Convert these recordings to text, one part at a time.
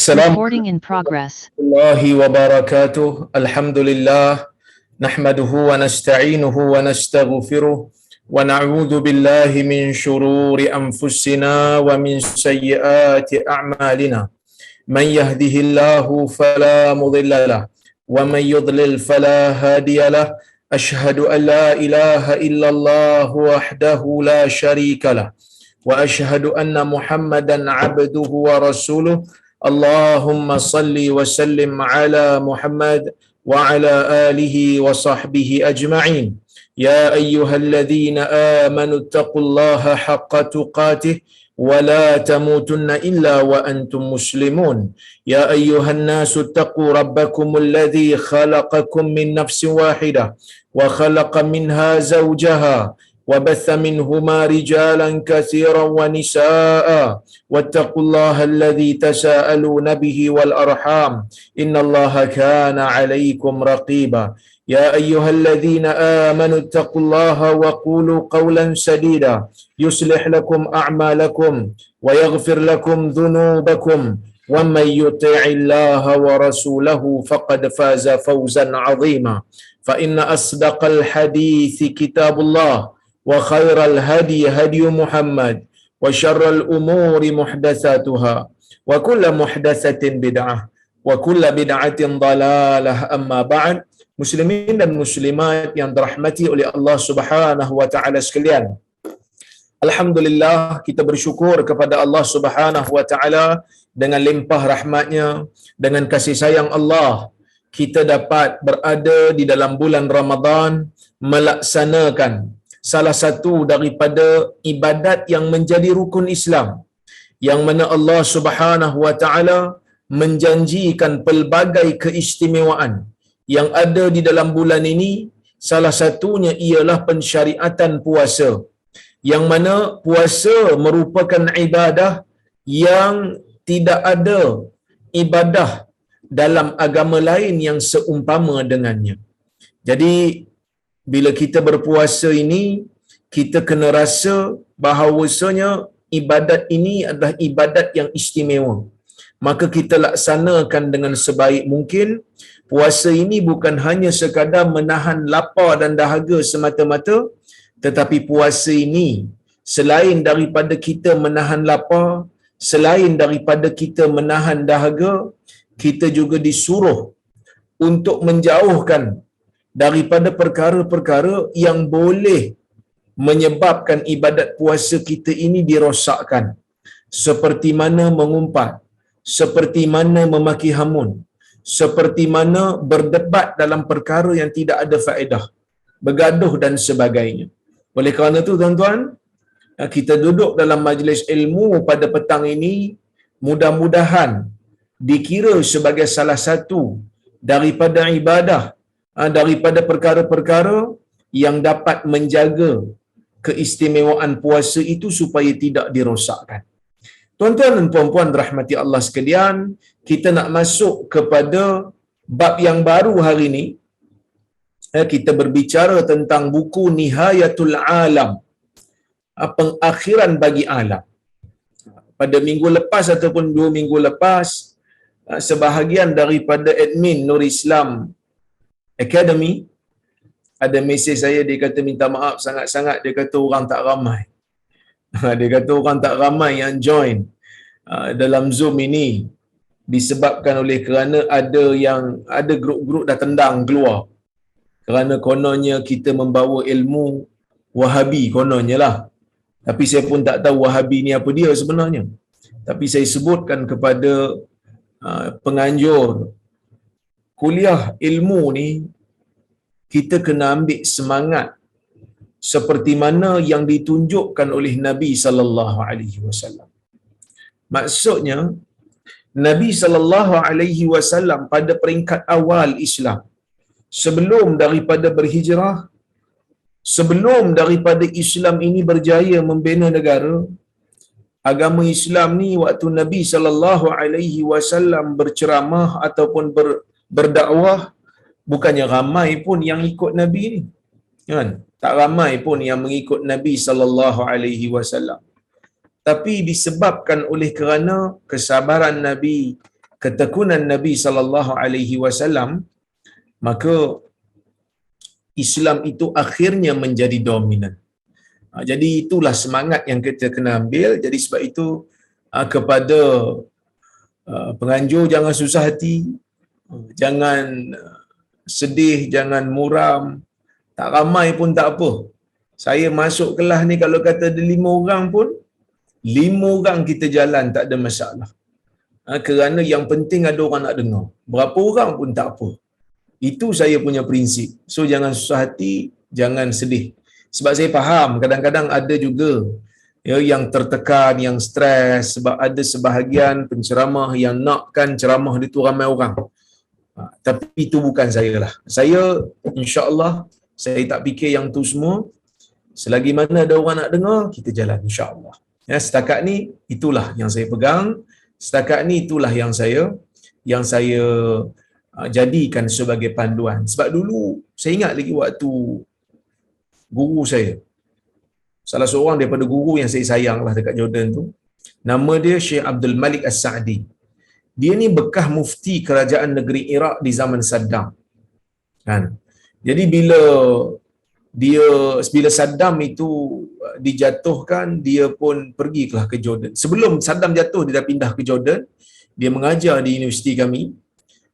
Assalamu Recording in progress. warahmatullahi wabarakatuh. Alhamdulillah. Nahmaduhu wa nasta'inuhu wa nastaghfiruh. Wa na'udhu billahi min shururi anfusina wa min sayyiati a'malina. Man yahdihillahu fala mudilla lah. Wa man yudlil fala hadiya lah. Ashhadu an la ilaha illallah wahdahu la sharika lah. Wa ashhadu anna Muhammadan abduhu wa rasuluh. Allahumma salli wa sallim ala Muhammad wa ala alihi wa sahbihi ajma'in. Ya ayyuhalladzina amanu taqullaha haqqa tuqatih wa la tamutunna illa wa antum muslimun. Ya ayyuhan nasu taqu rabbakumul ladzi khalaqakum min nafsin wahidah wa khalaqa minha zawjaha وبث منهما رجالا كثيرا ونساء واتقوا الله الذي تساءلون به والأرحام إن الله كان عليكم رقيبا يا أيها الذين آمنوا اتقوا الله وقولوا قولا سديدا يصلح لكم أعمالكم ويغفر لكم ذنوبكم ومن يطع الله ورسوله فقد فاز فوزا عظيما فإن أصدق الحديث كتاب الله وخير الهدي هدي محمد وشر الأمور محدثاتها وكل محدثة بدعة وكل بدعة ضلالة أما بعد. Muslimin dan muslimat yang dirahmati oleh Allah Subhanahu wa taala sekalian. Alhamdulillah, kita bersyukur kepada Allah Subhanahu wa taala dengan limpah rahmatnya, dengan kasih sayang Allah, kita dapat berada di dalam bulan Ramadan melaksanakan salah satu daripada ibadat yang menjadi rukun Islam, yang mana Allah Subhanahu wa taala menjanjikan pelbagai keistimewaan yang ada di dalam bulan ini. Salah satunya ialah pensyariatan puasa, yang mana puasa merupakan ibadah yang tidak ada ibadah dalam agama lain yang seumpama dengannya. Jadi bila kita berpuasa ini, kita kena rasa bahawasanya ibadat ini adalah ibadat yang istimewa. Maka kita laksanakan dengan sebaik mungkin. Puasa ini bukan hanya sekadar menahan lapar dan dahaga semata-mata, tetapi puasa ini selain daripada kita menahan lapar, selain daripada kita menahan dahaga, kita juga disuruh untuk menjauhkan daripada perkara-perkara yang boleh menyebabkan ibadat puasa kita ini dirosakkan, seperti mana mengumpat, seperti mana memaki hamun, seperti mana berdebat dalam perkara yang tidak ada faedah, bergaduh dan sebagainya. Oleh kerana itu tuan-tuan, kita duduk dalam majlis ilmu pada petang ini, mudah-mudahan dikira sebagai salah satu daripada ibadah, daripada perkara-perkara yang dapat menjaga keistimewaan puasa itu supaya tidak dirosakkan. Tuan-tuan dan puan-puan rahmati Allah sekalian, kita nak masuk kepada bab yang baru hari ini. Kita berbicara tentang buku Nihayatul Alam, pengakhiran bagi alam. Pada minggu lepas ataupun 2 minggu lepas, sebahagian daripada admin Nur Islam Academy ada mesej saya, dia kata minta maaf sangat-sangat, dia kata orang tak ramai. Dia kata orang tak ramai yang join dalam Zoom ini disebabkan oleh kerana ada grup-grup dah tendang keluar. Kerana kononnya kita membawa ilmu Wahabi kononnya lah. Tapi saya pun tak tahu Wahabi ni apa dia sebenarnya. Tapi saya sebutkan kepada penganjur kuliah ilmu ni, kita kena ambil semangat seperti mana yang ditunjukkan oleh Nabi sallallahu alaihi wasallam. Maksudnya Nabi sallallahu alaihi wasallam pada peringkat awal Islam, sebelum daripada berhijrah, sebelum daripada Islam ini berjaya membina negara, agama Islam ni waktu Nabi sallallahu alaihi wasallam berceramah ataupun berdakwah, bukannya ramai pun yang ikut Nabi ni, kan? Tak ramai pun yang mengikut Nabi sallallahu alaihi wasallam. Tapi disebabkan oleh kerana kesabaran Nabi, ketekunan Nabi sallallahu alaihi wasallam, maka Islam itu akhirnya menjadi dominan. Jadi itulah semangat yang kita kena ambil. Jadi sebab itu kepada penganjur, jangan susah hati, jangan sedih, jangan muram. Tak ramai pun tak apa. Saya masuk kelas ni kalau kata ada 5 orang pun, 5 orang kita jalan tak ada masalah. Kerana yang penting ada orang nak dengar. Berapa orang pun tak apa. Itu saya punya prinsip. So jangan susah hati, jangan sedih. Sebab saya faham kadang-kadang ada juga ya, yang tertekan, yang stres sebab ada sebahagian penceramah yang nakkan ceramah dia tu ramai orang. Tapi itu bukan saya lah. Saya insya-Allah saya tak fikir yang tu semua. Selagi mana ada orang nak dengar, kita jalan insya-Allah. Ya, setakat ni itulah yang saya pegang. Setakat ni itulah yang saya jadikan sebagai panduan. Sebab dulu saya ingat lagi waktu guru saya, salah seorang daripada guru yang saya sayang lah dekat Jordan tu, nama dia Syekh Abdul Malik As-Sa'di. Dia ni bekas mufti kerajaan negeri Iraq di zaman Saddam. Kan? Jadi bila Saddam itu dijatuhkan, dia pun pergilah ke Jordan. Sebelum Saddam jatuh, dia dah pindah ke Jordan. Dia mengajar di universiti kami.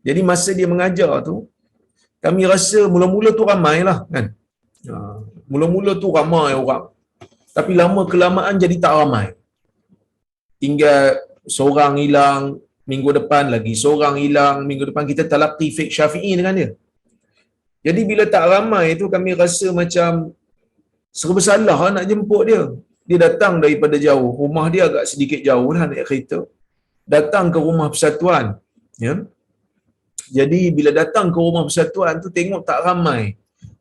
Jadi masa dia mengajar tu, kami rasa mula-mula tu ramai lah kan. Mula-mula tu ramai orang. Tapi lama kelamaan jadi tak ramai. Tinggal seorang hilang, minggu depan lagi seorang hilang, minggu depan kita talaqi fiqh Syafi'i dengan dia. Jadi bila tak ramai tu kami rasa macam serba salah nak jemput dia. Dia datang daripada jauh, rumah dia agak sedikit jauh lah naik kereta. Datang ke rumah persatuan, ya. Jadi bila datang ke rumah persatuan tu tengok tak ramai.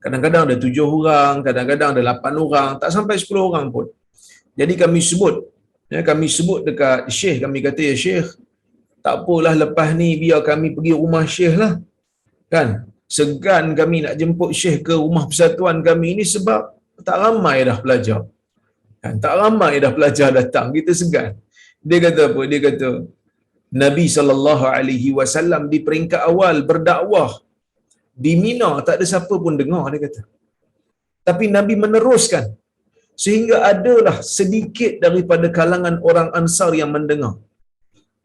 Kadang-kadang ada 7 orang, kadang-kadang ada 8 orang, tak sampai 10 orang pun. Jadi kami sebut dekat Syekh, kami kata, ya Syekh, tak apalah lepas ni biar kami pergi rumah Syekh lah. Kan? Segan kami nak jemput Syekh ke rumah persatuan kami ni sebab tak ramai dah pelajar. Kan? Tak ramai dah pelajar datang, kita segan. Dia kata apa? Dia kata Nabi SAW di peringkat awal berdakwah di Mina tak ada siapa pun dengar, dia kata. Tapi Nabi meneruskan sehingga adalah sedikit daripada kalangan orang Ansar yang mendengar.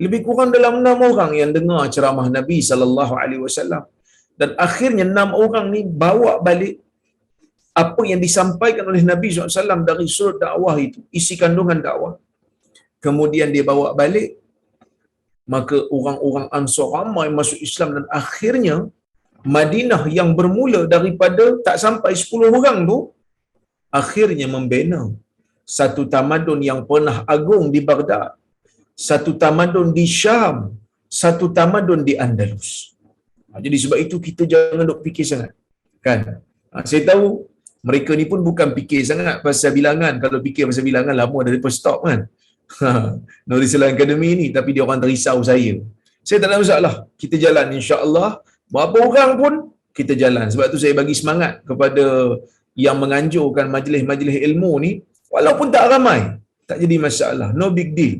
Lebih kurang dalam 6 orang yang dengar ceramah Nabi SAW. Dan akhirnya 6 orang ni bawa balik apa yang disampaikan oleh Nabi SAW dari surat dakwah itu, isi kandungan dakwah. Kemudian dia bawa balik, maka orang-orang Ansar ramai masuk Islam dan akhirnya Madinah yang bermula daripada tak sampai 10 orang tu akhirnya membina satu tamadun yang pernah agung di Baghdad, satu tamadun di Syam, satu tamadun di Andalus. Jadi sebab itu kita jangan duk fikir sangat, kan? Saya tahu mereka ni pun bukan fikir sangat pasal bilangan. Kalau fikir pasal bilangan lama dah lepas stop kan. Nuri Islam Academy ni, tapi dia orang terisau saya. Saya tak ada masalah. Kita jalan insya-Allah. Berapa orang pun kita jalan. Sebab tu saya bagi semangat kepada yang menganjurkan majlis-majlis ilmu ni, walaupun tak ramai, tak jadi masalah. No big deal.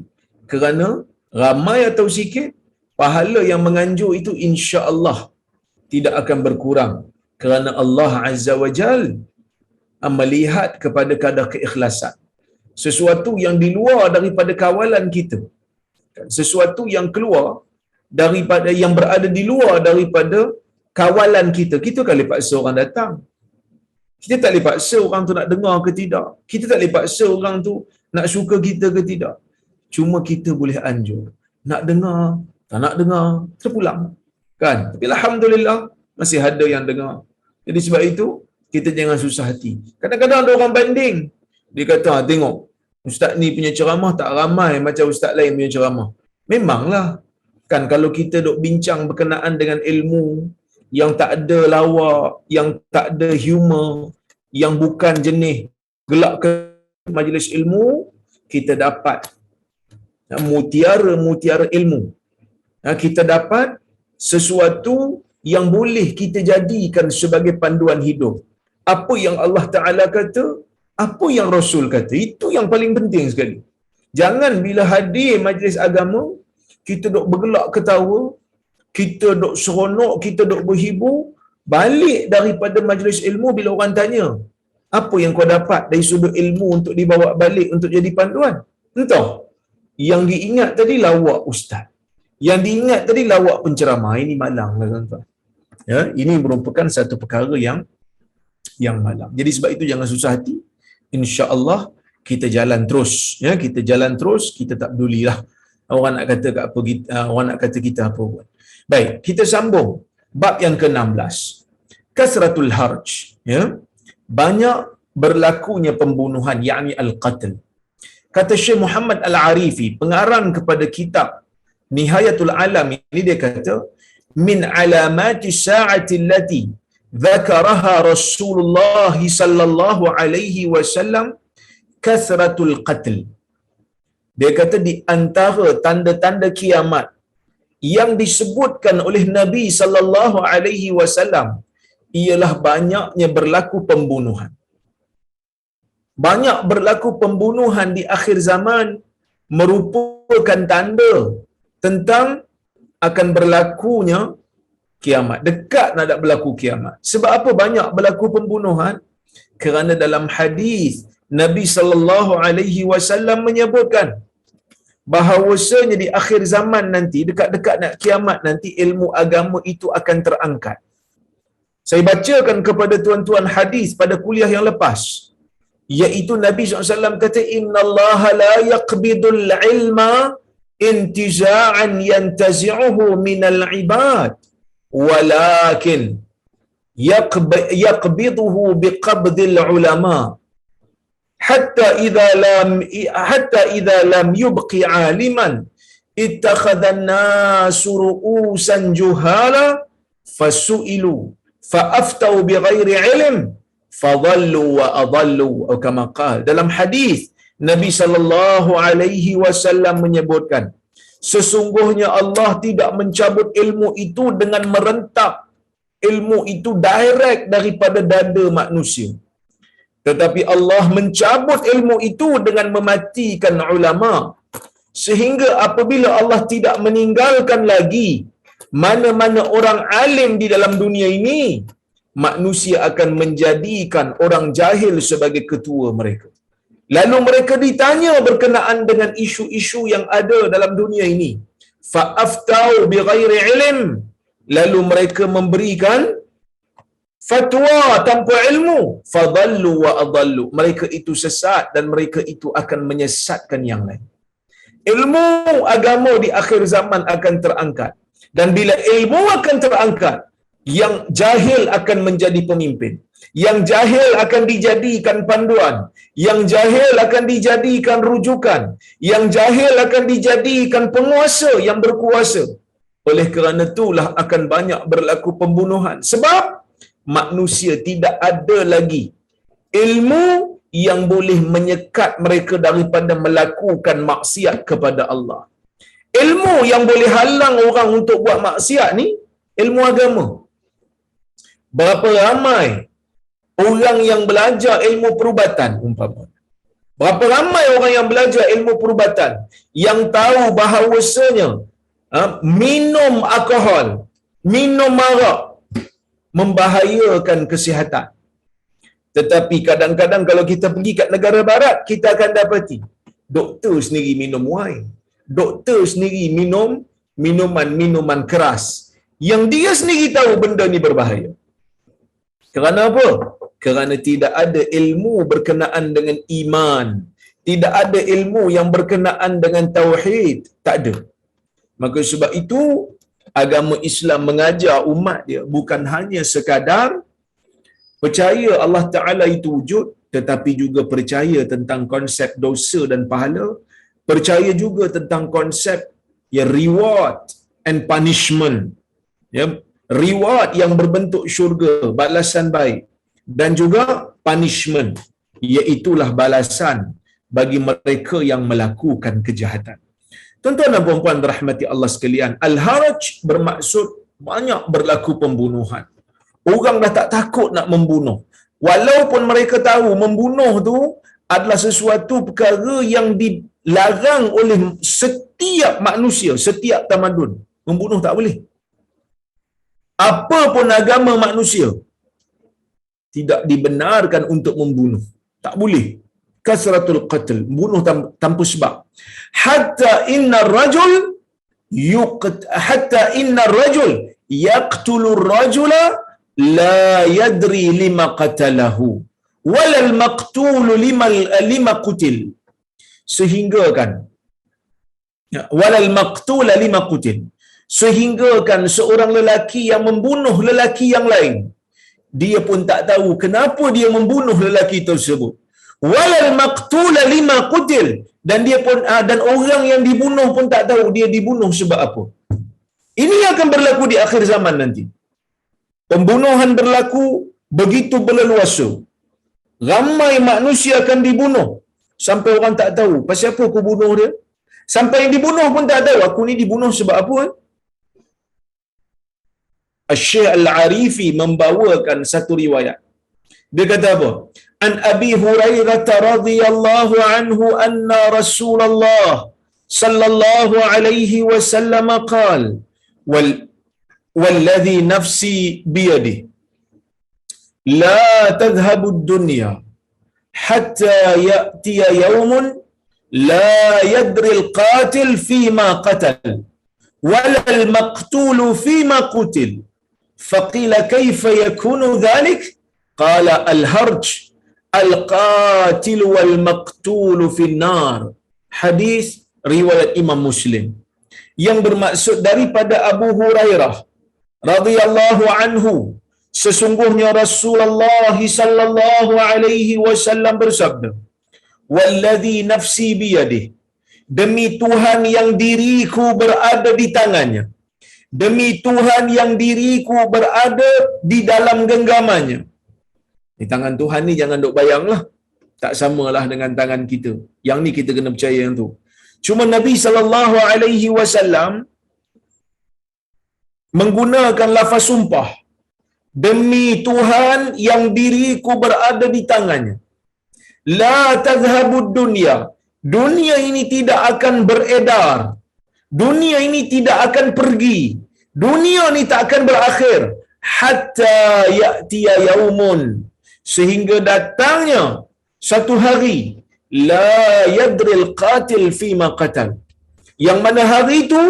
Kerana ramai atau sikit, pahala yang menganjur itu insya-Allah tidak akan berkurang. Kerana Allah Azza wa Jal melihat kepada kadar keikhlasan. Sesuatu yang di luar daripada kawalan kita, sesuatu yang keluar daripada, yang berada di luar daripada kawalan kita, kita tak boleh paksa orang datang. Kita tak boleh paksa orang tu nak dengar ke tidak. Kita tak boleh paksa orang tu nak suka kita ke tidak. Cuma kita boleh anjur. Nak dengar, tak nak dengar, terpulang. Kan? Tapi alhamdulillah masih ada yang dengar. Jadi sebab itu kita jangan susah hati. Kadang-kadang ada orang banding. Dia kata, tengok, ustaz ni punya ceramah tak ramai macam ustaz lain punya ceramah. Memanglah. Kan kalau kita duk bincang berkenaan dengan ilmu yang tak ada lawak, yang tak ada humor, yang bukan jenis gelak ke majlis ilmu, kita dapat mutiara-mutiara ilmu. Kita dapat sesuatu yang boleh kita jadikan sebagai panduan hidup. Apa yang Allah Ta'ala kata, apa yang Rasul kata, itu yang paling penting sekali. Jangan bila hadir majlis agama, kita duk bergelak ketawa, kita duk seronok, kita duk berhibur, balik daripada majlis ilmu bila orang tanya, apa yang kau dapat dari sudut ilmu untuk dibawa balik untuk jadi panduan? Entah. Yang diingat tadi lawak ustaz. Yang diingat tadi lawak penceramah. Ini malanglah tuan-tuan. Ya, ini merupakan satu perkara yang malang. Jadi sebab itu jangan susah hati. Insya-Allah kita jalan terus, ya, kita jalan terus, kita tak pedulilah orang nak kata kat apa kita, orang nak kata kita apa pun. Baik, kita sambung bab yang ke-16. Kasratul harj, ya. Banyak berlakunya pembunuhan, yakni al-qatl. Kata Syekh Muhammad Al-Arifi, pengarang kepada kitab Nihayatul Alam, ini dia kata, min alamati sa'ati allati dzakaraha Rasulullah sallallahu alaihi wasallam kasratul qatl. Dia kata di antara tanda-tanda kiamat yang disebutkan oleh Nabi sallallahu alaihi wasallam ialah banyaknya berlaku pembunuhan. Banyak berlaku pembunuhan di akhir zaman merupakan tanda tentang akan berlakunya kiamat. Dekat nak berlaku kiamat. Sebab apa banyak berlaku pembunuhan? Kerana dalam hadis Nabi sallallahu alaihi wasallam menyebutkan bahawasanya di akhir zaman nanti, dekat-dekat nak kiamat nanti, ilmu agama itu akan terangkat. Saya bacakan kepada tuan-tuan hadis pada kuliah yang lepas, iaitu Nabi SAW kata, innallaha la yaqbidul ilma intiza'an yantazi'uhu minal ibad, walakin yaqbiduhu biqabdil ulama hatta idza lam yubqi aliman ittakhadha an-nasu ru'usan juhala fasu'ilu fa'aftau bighairi ilm fadhallu wa adallu, atau kama qala. Dalam hadis Nabi sallallahu alaihi wasallam menyebutkan, sesungguhnya Allah tidak mencabut ilmu itu dengan merentap ilmu itu direct daripada dada manusia, tetapi Allah mencabut ilmu itu dengan mematikan ulama, sehingga apabila Allah tidak meninggalkan lagi mana-mana orang alim di dalam dunia ini, manusia akan menjadikan orang jahil sebagai ketua mereka. Lalu mereka ditanya berkenaan dengan isu-isu yang ada dalam dunia ini. Fa'aftau bighairi ilm. Lalu mereka memberikan fatwa tanpa ilmu. Fadhallu wa adallu. Mereka itu sesat dan mereka itu akan menyesatkan yang lain. Ilmu agama di akhir zaman akan terangkat. Dan bila ilmu akan terangkat, yang jahil akan menjadi pemimpin, yang jahil akan dijadikan panduan, yang jahil akan dijadikan rujukan, yang jahil akan dijadikan penguasa yang berkuasa. Oleh kerana itulah akan banyak berlaku pembunuhan. Sebab manusia tidak ada lagi ilmu yang boleh menyekat mereka daripada melakukan maksiat kepada Allah. Ilmu yang boleh halang orang untuk buat maksiat ni ilmu agama. Berapa ramai orang yang belajar ilmu perubatan umpama. Berapa ramai orang yang belajar ilmu perubatan yang tahu bahawasanya minum alkohol, minum arak membahayakan kesihatan. Tetapi kadang-kadang kalau kita pergi kat negara barat, kita akan dapati doktor sendiri minum wine, doktor sendiri minum minuman keras yang dia sendiri tahu benda ni berbahaya. Kerana apa? Kerana tidak ada ilmu berkenaan dengan iman, tidak ada ilmu yang berkenaan dengan tauhid, tak ada. Maka sebab itu agama Islam mengajar umat dia bukan hanya sekadar percaya Allah Ta'ala itu wujud, tetapi juga percaya tentang konsep dosa dan pahala, percaya juga tentang konsep reward and punishment, reward yang berbentuk syurga, balasan baik, dan juga punishment, iaitulah balasan bagi mereka yang melakukan kejahatan. Tuan-tuan dan puan-puan dirahmati Allah sekalian, al-haraj bermaksud banyak berlaku pembunuhan. Orang dah tak takut nak membunuh. Walaupun mereka tahu membunuh tu adalah sesuatu perkara yang dilarang oleh setiap manusia, setiap tamadun membunuh tak boleh. Apa pun agama manusia tidak dibenarkan untuk membunuh. Tak boleh. Kasratul qatl, bunuh tanpa sebab. Hatta inna rajul hatta inna rajul yaqtulu rajula la yadri lima qatalahu walal maqtul lima qutil. Sehingga kan walal maqtul lima qutil, sehingga kan seorang lelaki yang membunuh lelaki yang lain, dia pun tak tahu kenapa dia membunuh lelaki tersebut. Walal maqtul lima qutil, dan dia pun dan orang yang dibunuh pun tak tahu dia dibunuh sebab apa. Ini akan berlaku di akhir zaman nanti. Pembunuhan berlaku begitu berleluasa. Ramai manusia akan dibunuh sampai orang tak tahu pasal apa aku bunuh dia. Sampai yang dibunuh pun tak tahu aku ni dibunuh sebab apa. Asy-Syaikh Al-Arifi membawakan satu riwayat. Dia kata apa? An Abi Hurairah radhiyallahu anhu anna Rasulullah sallallahu alaihi wasallam qala والذي نفسي بيده لا تذهب الدنيا حتى يأتي يوم لا يدري القاتل فيما قتل ولا المقتول فيما قتل فقيل كيف يكون ذلك قال الهرج القاتل والمقتول في النار. Hadis riwayat Imam Muslim. Yang bermaksud daripada Abu Hurairah radhiyallahu anhu, sesungguhnya Rasulullah sallallahu alaihi wasallam bersabda, "Wallazi nafsi biyadihi," demi Tuhan yang diriku berada di tangannya, demi Tuhan yang diriku berada di dalam genggamannya. Di tangan Tuhan ni jangan duk bayanglah, tak samalah dengan tangan kita. Yang ni kita kena percaya yang tu. Cuma Nabi sallallahu alaihi wasallam menggunakan lafaz sumpah, demi Tuhan yang diriku berada di tangannya. La tadhhabud dunya, dunia ini tidak akan beredar, dunia ini tidak akan pergi, dunia ini tak akan berakhir, hatta ya'tiya yaumun, sehingga datangnya satu hari, la yadril qatil fima qatal, yang mana hari itu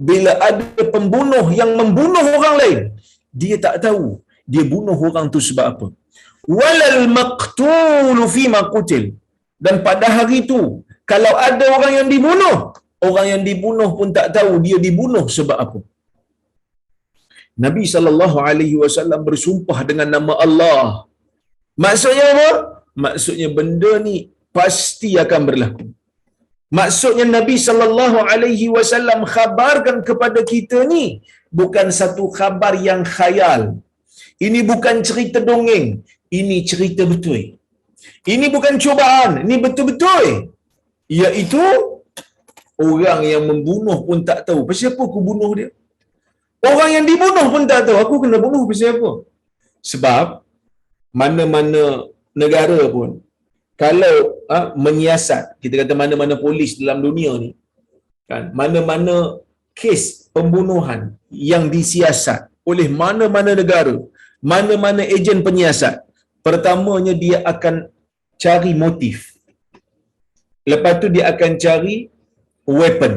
bila ada pembunuh yang membunuh orang lain, dia tak tahu dia bunuh orang tu sebab apa. Walal maqtul fima qutil, dan pada hari itu kalau ada orang yang dibunuh, orang yang dibunuh pun tak tahu dia dibunuh sebab apa. Nabi sallallahu alaihi wasallam bersumpah dengan nama Allah. Maksudnya apa? Maksudnya benda ni pasti akan berlaku. Maksudnya Nabi sallallahu alaihi wasallam khabarkan kepada kita ni bukan satu khabar yang khayal. Ini bukan cerita dongeng, ini cerita betul. Ini bukan cubaan, ini betul-betul. Iaitu orang yang membunuh pun tak tahu pasal apa aku bunuh dia. Orang yang dibunuh pun tak tahu aku kena bunuh pasal apa. Sebab mana-mana negara pun kalau menyiasat, kita kata mana-mana polis dalam dunia ni kan, mana-mana kes pembunuhan yang disiasat oleh mana-mana negara, mana-mana ejen penyiasat, pertamanya dia akan cari motif, lepas tu dia akan cari weapon.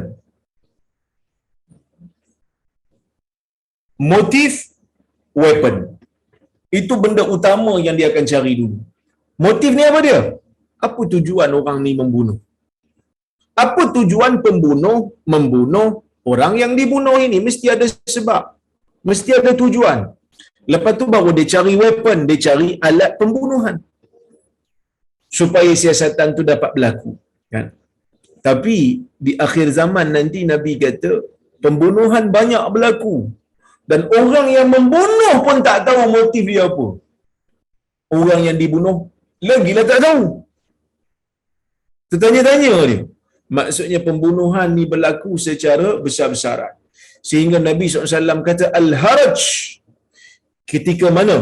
Motif, weapon, itu benda utama yang dia akan cari dulu. Motif ni apa dia? Apa tujuan orang ni membunuh? Apa tujuan pembunuh membunuh orang yang dibunuh ini? Mesti ada sebab, mesti ada tujuan. Lepas tu baru dia cari weapon, dia cari alat pembunuhan supaya siasatan tu dapat berlaku, kan? Tapi di akhir zaman nanti Nabi kata pembunuhan banyak berlaku dan orang yang membunuh pun tak tahu motif dia apa. Orang yang dibunuh lagilah tak tahu. Tertanya-tanya dia. Maksudnya pembunuhan ni berlaku secara besar-besaran. Sehingga Nabi SAW kata al-haraj. Ketika mana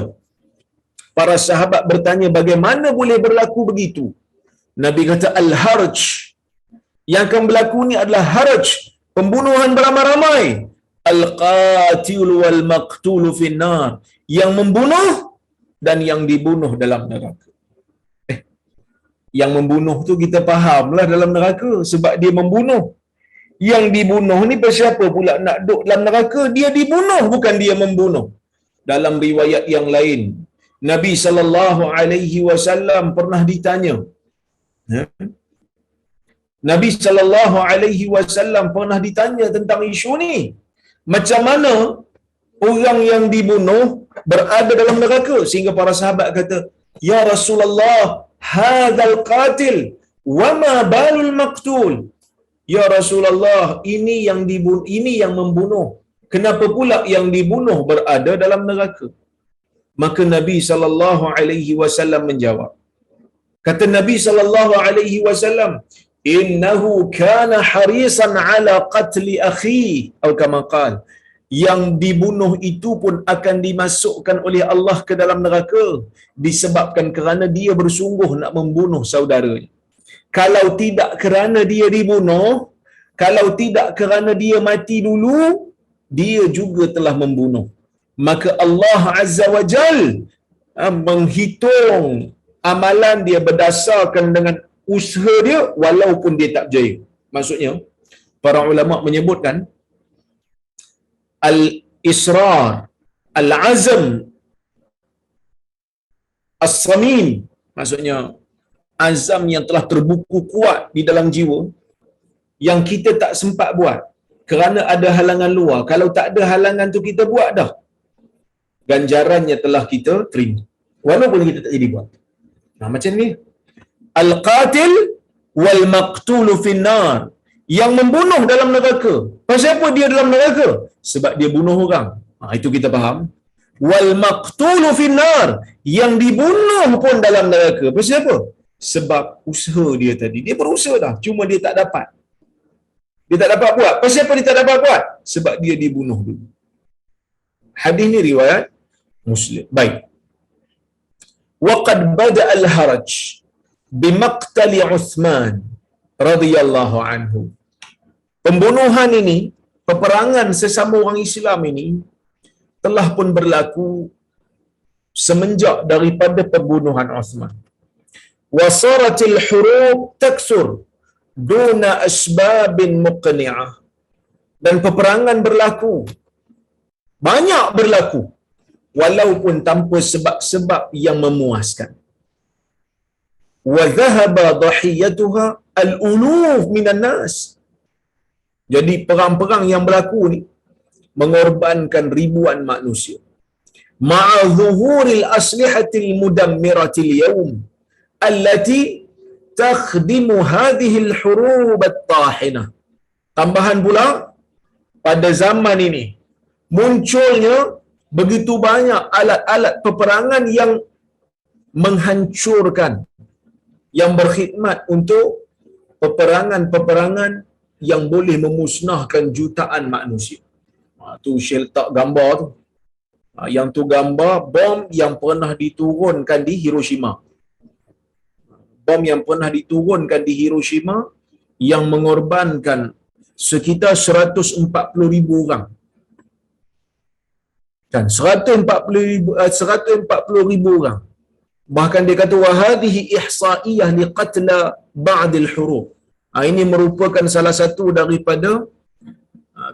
para sahabat bertanya bagaimana boleh berlaku begitu, Nabi kata al-haraj, Yang akan berlaku ni adalah haraj, pembunuhan beramai-ramai. Al-qatil wal maqtul finnar, yang membunuh dan yang dibunuh dalam neraka. Yang membunuh tu kita fahamlah dalam neraka sebab dia membunuh. Yang dibunuh ni siapa pula nak duduk dalam neraka? Dia dibunuh, bukan dia membunuh. Dalam riwayat yang lain, Nabi sallallahu alaihi wasallam pernah ditanya. Ya? Nabi sallallahu alaihi wasallam pernah ditanya tentang isu ni. Macam mana orang yang dibunuh berada dalam neraka, sehingga para sahabat kata, "Ya Rasulullah, hadzal qatil wa ma balul maqtul." Ya Rasulullah, ini yang membunuh. Kenapa pula yang dibunuh berada dalam neraka? Maka Nabi sallallahu alaihi wasallam menjawab. Kata Nabi sallallahu alaihi wasallam, "Innahu kana harisan ala qatli akhi," atau kama qala, yang dibunuh itu pun akan dimasukkan oleh Allah ke dalam neraka disebabkan kerana dia bersungguh nak membunuh saudaranya. Kalau tidak kerana dia dibunuh, kalau tidak kerana dia mati dulu, dia juga telah membunuh. Maka Allah Azza wa Jal menghitung amalan dia berdasarkan dengan usaha dia walaupun dia tak berjaya. Maksudnya, para ulama menyebutkan al-israr, al-azam, as-samim, maksudnya azam yang telah terbuku kuat di dalam jiwa, yang kita tak sempat buat kerana ada halangan luar. Kalau tak ada halangan tu kita buat dah, ganjarannya telah kita terima walaupun kita tak jadi buat. Nah, macam ni. Al-qatil wal maqtul finnar, yang membunuh dalam neraka. Pasal apa dia dalam neraka? Sebab dia bunuh orang. Itu kita faham. Wal maqtul finnar, yang dibunuh pun dalam neraka. Pasal apa? Sebab usaha dia tadi. Dia berusaha dah, cuma dia tak dapat. Dia tak dapat buat. Pasal apa dia tak dapat buat? Sebab dia dibunuh dulu. Hadis ni riwayat Muslim. Baik. Waqad bada al-haraj bimaqtali Uthman radhiyallahu anhu. Pembunuhan ini, peperangan sesama orang Islam ini telah pun berlaku semenjak daripada pembunuhan Uthman. Wasaratil hurub taksur duna asbabin muqni'ah, dan peperangan berlaku, banyak berlaku walaupun tanpa sebab-sebab yang memuaskan. Wa dhahaba dhahiyatuha al-uluf minan nas. Jadi perang-perang yang berlaku ni mengorbankan ribuan manusia. Ma'a zuhuril aslihatil mudammiratil yawm allati takhdimu hadhil hurub at-tahinah. Tambahan pula, pada zaman ini munculnya begitu banyak alat-alat peperangan yang menghancurkan, yang berkhidmat untuk peperangan-peperangan yang boleh memusnahkan jutaan manusia. Tu Syekh letak gambar tu. Yang tu gambar bom yang pernah diturunkan di Hiroshima. Bom yang pernah diturunkan di Hiroshima yang mengorbankan sekitar 140,000 orang. Kan 140,000 orang. Bahkan dia kata wahadhihi ihsa'iyah liqatla ba'dil hurub. Ini merupakan salah satu daripada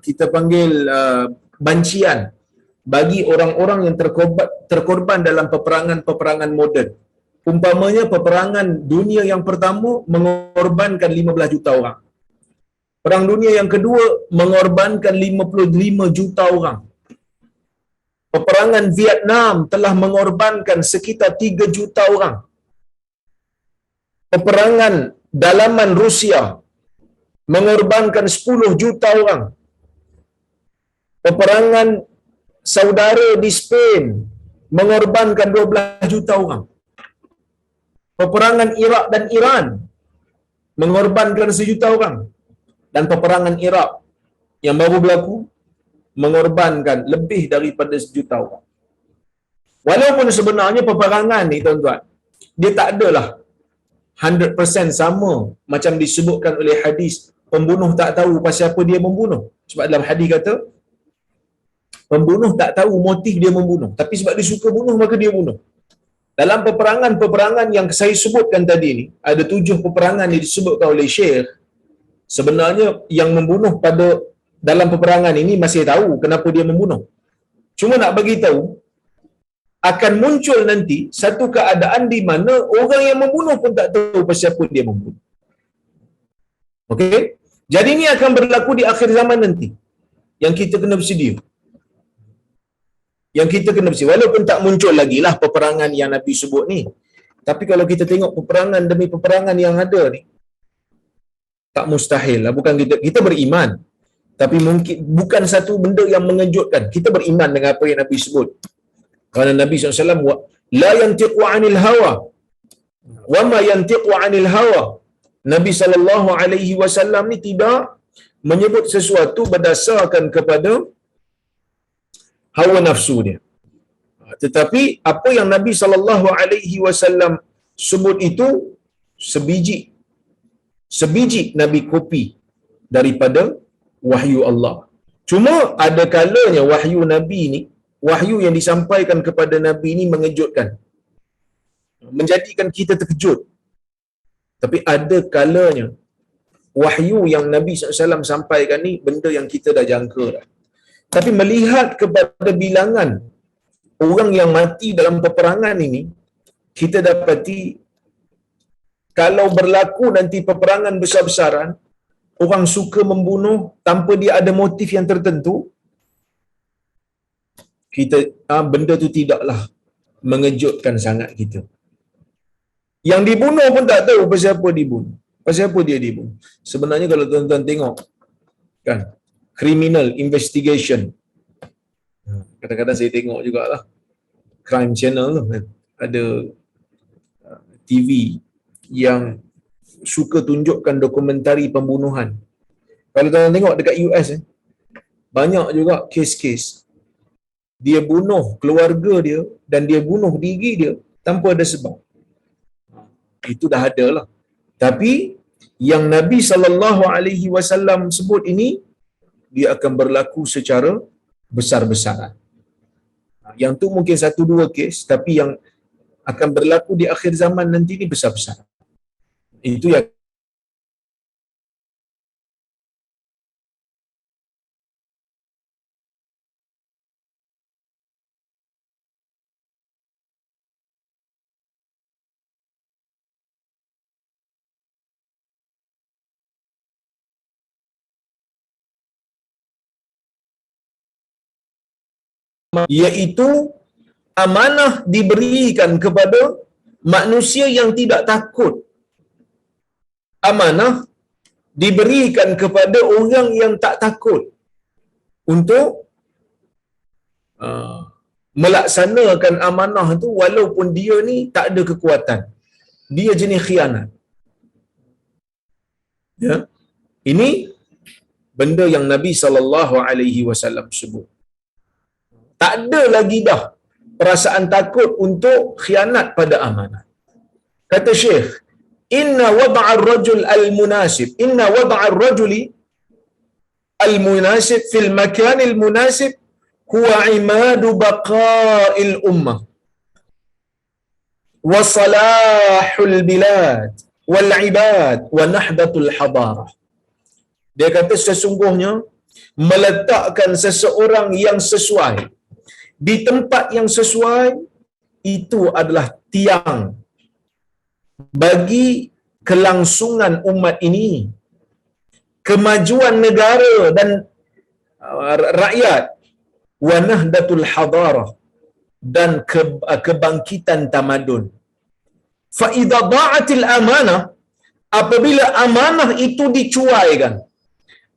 kita panggil bancian bagi orang-orang yang terkorban dalam peperangan-peperangan moden. Umpamanya peperangan dunia yang pertama mengorbankan 15 juta orang. Perang dunia yang kedua mengorbankan 55 juta orang. Peperangan Vietnam telah mengorbankan sekitar 3 juta orang. Peperangan dalaman Rusia mengorbankan 10 juta orang. Peperangan saudara di Spain mengorbankan 12 juta orang. Peperangan Iraq dan Iran mengorbankan 1 juta orang. Dan peperangan Iraq yang baru berlaku mengorbankan lebih daripada 1 juta orang. Walaupun sebenarnya peperangan ni tuan-tuan, dia tak adalah 100% sama macam disebutkan oleh hadis, pembunuh tak tahu pasal apa dia membunuh. Sebab dalam hadis kata pembunuh tak tahu motif dia membunuh, tapi sebab dia suka bunuh maka dia bunuh. Dalam peperangan-peperangan yang saya sebutkan tadi ni, ada 7 peperangan yang disebutkan oleh Syekh. Sebenarnya yang membunuh pada dalam peperangan ini masih tahu kenapa dia membunuh. Cuma nak bagi tahu akan muncul nanti satu keadaan di mana orang yang membunuh pun tak tahu pasal apa dia membunuh. Okey? Jadi ini akan berlaku di akhir zaman nanti. Yang kita kena bersedia. Yang kita kena bersedia. Walaupun tak muncul lagi lah peperangan yang Nabi sebut ni. Tapi kalau kita tengok peperangan demi peperangan yang ada ni, tak mustahil lah. Bukan kita beriman. Tapi mungkin bukan satu benda yang mengejutkan. Kita beriman dengan apa yang Nabi sebut. Kerana Nabi SAW la yantiqu 'anil hawa wa ma yantiqu 'anil hawa. Nabi SAW ni tidak menyebut sesuatu berdasarkan kepada hawa nafsu dia. Tetapi apa yang Nabi SAW sebut itu sebiji Nabi kopi daripada wahyu Allah. Cuma ada kalanya wahyu Nabi ni, wahyu yang disampaikan kepada Nabi ni mengejutkan, menjadikan kita terkejut. Tapi ada kalanya wahyu yang Nabi SAW sampaikan ni benda yang kita dah jangka dah. Tapi melihat kepada bilangan orang yang mati dalam peperangan ini, kita dapati kalau berlaku nanti peperangan besar-besaran, orang suka membunuh tanpa dia ada motif yang tertentu, kita benda tu tidaklah mengejutkan sangat kita. Yang dibunuh pun tak tahu pasal apa dibunuh. Pasal apa dia dibunuh. Sebenarnya kalau tuan-tuan tengok kan, criminal investigation. Kadang-kadang saya tengok jugalah crime channel tu kan. Ada TV yang suka tunjukkan dokumentari pembunuhan. Kalau tuan-tuan tengok dekat US banyak juga kes-kes dia bunuh keluarga dia dan dia bunuh diri dia tanpa ada sebab. Itu dah ada lah. Tapi yang Nabi SAW sebut ini, dia akan berlaku secara besar-besaran. Yang tu mungkin 1-2 kes, tapi yang akan berlaku di akhir zaman nanti ni besar-besaran. Itu yang iaitu amanah diberikan kepada manusia yang tidak takut. Amanah diberikan kepada orang yang tak takut untuk melaksanakan amanah tu walaupun dia ni tak ada kekuatan. Dia jenis khianat. Ya. Ini benda yang Nabi SAW sebut. Tak ada lagi dah perasaan takut untuk khianat pada amanah. Kata Syekh, inna wada'ar rajul al-munasib, inna wada'ar rajuli al-munasib fil makanil munasib huwa imadu baqa'il ummah wa salahul bilad wal ibad wa nahdatul hadarah. Dia kata sesungguhnya meletakkan seseorang yang sesuai di tempat yang sesuai itu adalah tiang bagi kelangsungan umat ini, kemajuan negara dan rakyat, wa nahdatul hadarah dan kebangkitan tamadun. Fa idza da'atil amanah, apabila amanah itu dicuaikan,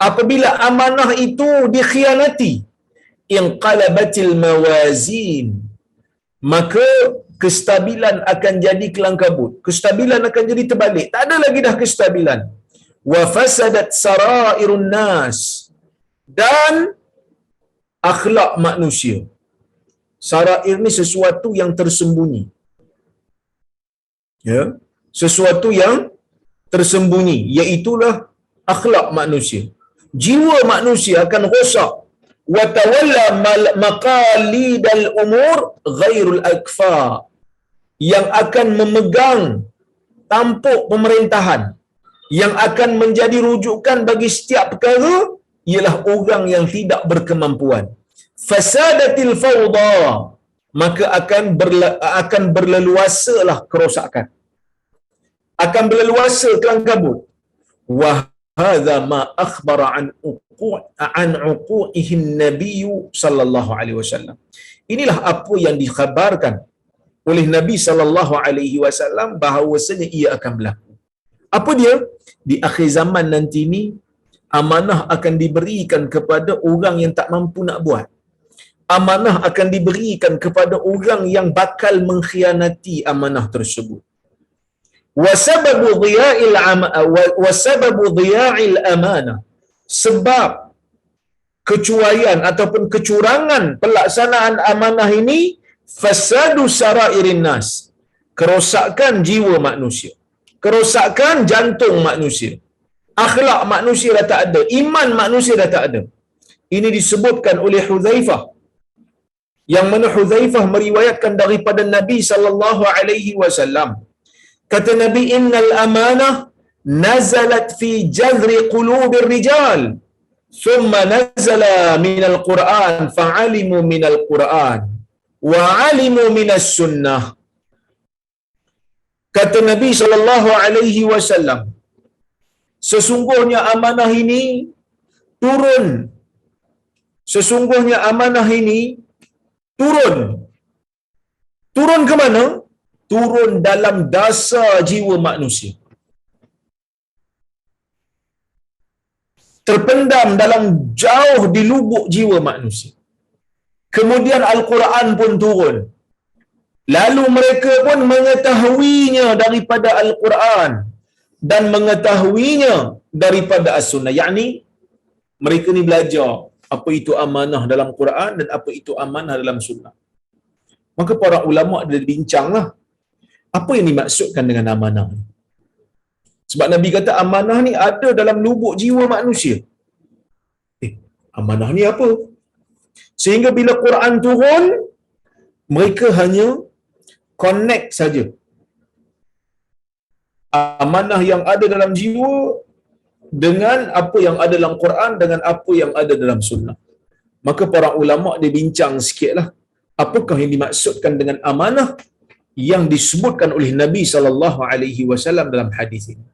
apabila amanah itu dikhianati, inqalabatil mawazin, maka kestabilan akan jadi kelang kabut, kestabilan akan jadi terbalik, tak ada lagi dah kestabilan. Wa fasadat sarairun nas, dan akhlak manusia. Sarair ni sesuatu yang tersembunyi. Ya, sesuatu yang tersembunyi, iaitulah akhlak manusia. Jiwa manusia akan rosak. Wa tawalla maqalidal umur ghairul akfa, yang akan memegang tampuk pemerintahan, yang akan menjadi rujukan bagi setiap perkara ialah orang yang tidak berkemampuan. Fasadatil fawda, maka akan berleluasalah kerosakan, akan berleluasa kelang kabut. Wa hadza ma akhbara an uqu'ihin nabiy sallallahu alaihi wasallam. Inilah apa yang dikhabarkan oleh Nabi sallallahu alaihi wasallam bahawasanya ia akan berlaku. Apa dia? Di akhir zaman nanti ni amanah akan diberikan kepada orang yang tak mampu nak buat. Amanah akan diberikan kepada orang yang bakal mengkhianati amanah tersebut. Wasababu dhiya'il amanah, sebab kecuaian ataupun kecurangan pelaksanaan amanah ini, fasadu sarairin nas, kerosakan jiwa manusia, kerosakan jantung manusia, akhlak manusia dah tak ada, iman manusia dah tak ada. Ini disebutkan oleh Hudzaifah, yang mana Hudzaifah meriwayatkan daripada Nabi sallallahu alaihi wasallam. Kata Nabi, innal amanah nazalat fi jazri qulubir rijal, thumma nazala minal Qur'an fa'alimu minal Qur'an wa 'alimu minas sunnah. Kata Nabi sallallahu alaihi wasallam, sesungguhnya amanah ini turun. Sesungguhnya amanah ini turun. Turun ke mana? Turun dalam dasar jiwa manusia. Terpendam dalam jauh di lubuk jiwa manusia. Kemudian Al-Quran pun turun. Lalu mereka pun mengetahuinya daripada Al-Quran dan mengetahuinya daripada As-Sunnah. Yakni mereka ni belajar apa itu amanah dalam Quran dan apa itu amanah dalam Sunnah. Maka para ulama ada bincanglah, apa yang dimaksudkan dengan amanah ni? Sebab Nabi kata amanah ni ada dalam lubuk jiwa manusia. Amanah ni apa? Sehingga bila Quran turun, mereka hanya connect saja amanah yang ada dalam jiwa dengan apa yang ada dalam Quran, dengan apa yang ada dalam Sunnah. Maka para ulama' dia bincang sikitlah, apakah yang dimaksudkan dengan amanah yang disebutkan oleh Nabi sallallahu alaihi wasallam dalam hadis ini.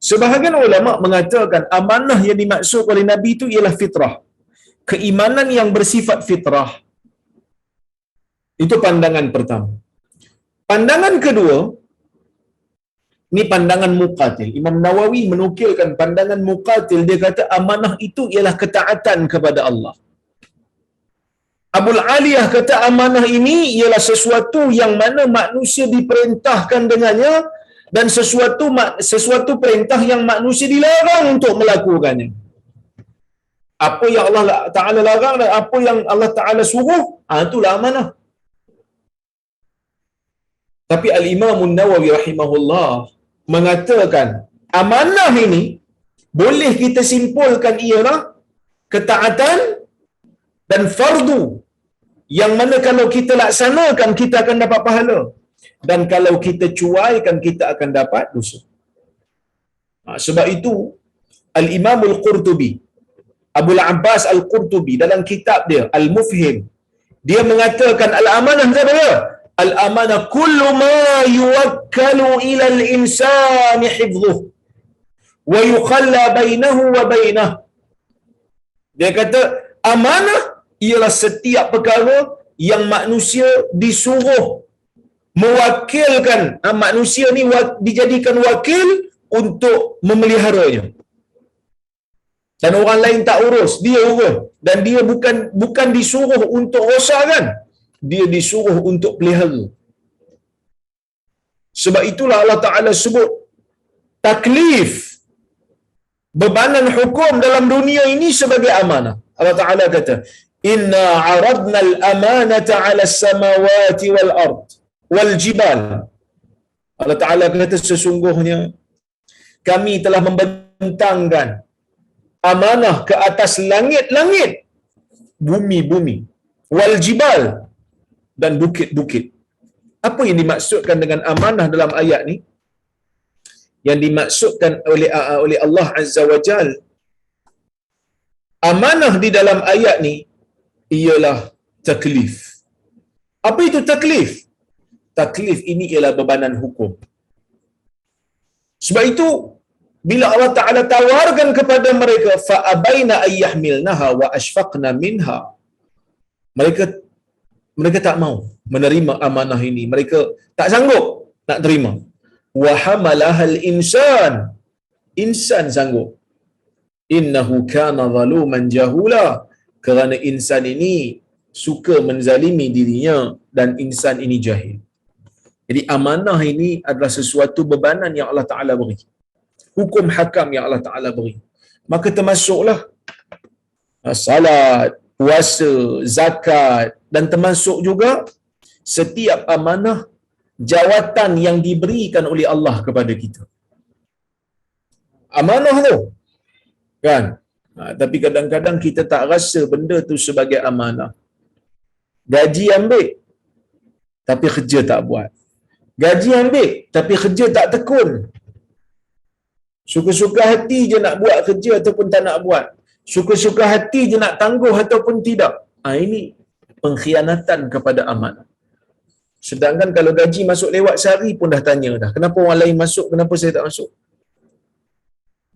Sebahagian ulama' mengatakan amanah yang dimaksud oleh Nabi itu ialah fitrah, keimanan yang bersifat fitrah. Itu pandangan pertama. Pandangan kedua, ni pandangan Muqatil. Imam Nawawi menukilkan pandangan Muqatil. Dia kata amanah itu ialah ketaatan kepada Allah. Abul Aliyah kata amanah ini ialah sesuatu yang mana manusia diperintahkan dengannya dan sesuatu perintah yang manusia dilarang untuk melakukannya. Apa yang Allah Ta'ala larang dan apa yang Allah Ta'ala suruh, itulah amanah. Tapi Al-Imam Nawawi rahimahullah mengatakan amanah ini boleh kita simpulkan ialah ketaatan dan fardu, yang mana kalau kita laksanakan kita akan dapat pahala, dan kalau kita cuaikan kita akan dapat dosa. Sebab itu Al-Imam Al-Qurtubi, Abul Abbas Al-Qurtubi dalam kitab dia Al-Mufhim, dia mengatakan al-amanah apa dia? Al-amanah kullu ma yuwakkalu ila al-insani hifdhuh wa yukhalla bainahu wa bainah. Dia kata amanah ialah setiap perkara yang manusia disuruh mewakilkan, manusia ni dijadikan wakil untuk memeliharanya. Dan orang lain tak urus, dia urus. Dan dia bukan disuruh untuk rosakkan, dia disuruh untuk pelihara. Sebab itulah Allah Ta'ala sebut taklif, bebanan hukum dalam dunia ini sebagai amanah. Allah Ta'ala kata, inna aradna al-amanata ala samawati wal ard wal jibal. Allah Ta'ala kata sesungguhnya kami telah membentangkan amanah ke atas langit-langit, bumi-bumi, wal jibal, dan bukit-bukit. Apa yang dimaksudkan dengan amanah dalam ayat ni? Yang dimaksudkan oleh Allah Azza wa Jal, amanah di dalam ayat ni ialah taklif. Apa itu taklif? Taklif ini ialah bebanan hukum. Sebab itu bila Allah Ta'ala tawarkan kepada mereka fa'abaina ayyahmilnaha wa ashfaqna minha, mereka tak mau menerima amanah ini, mereka tak sanggup nak terima. Wa hamalahal insan sanggup. Innahu kana zaluman jahula, kerana insan ini suka menzalimi dirinya dan insan ini jahil. Jadi amanah ini adalah sesuatu bebanan yang Allah Ta'ala beri, hukum hakam yang Allah Ta'ala beri. Maka termasuklah salat, puasa, zakat, dan termasuk juga setiap amanah jawatan yang diberikan oleh Allah kepada kita. Amanah tu kan, tapi kadang-kadang kita tak rasa benda tu sebagai amanah. Gaji ambil tapi kerja tak buat, gaji ambil tapi kerja tak tekun, suka-suka hati je nak buat kerja ataupun tak nak buat, suka-suka hati je nak tangguh ataupun tidak. Ini pengkhianatan kepada amanah. Sedangkan kalau gaji masuk lewat sehari pun dah tanya dah, kenapa orang lain masuk, kenapa saya tak masuk?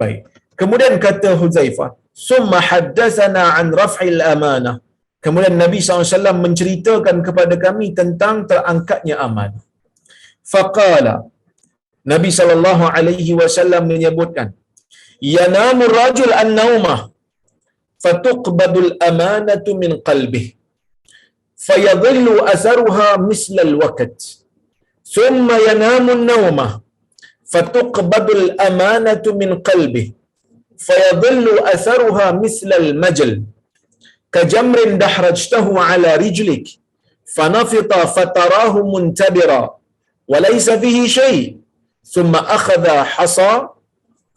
Baik. Kemudian kata Huzaifah, summa haddatsana an raf'il amanah. Kemudian Nabi SAW menceritakan kepada kami tentang terangkatnya amanah. Faqala, Nabi SAW menyebutkan, yanamu rajul an-naumah fatuqbadul amanatu min qalbih fayadhillu atharuha misla al-waqt thumma yanamu an-naumah fatuqbadul amanatu min qalbih fayadhillu atharuha misla al-majl kajamrin dahrajtahu ala rijlik fanafita fatarahu muntabira walaysa fihi shay thumma akhadha hasa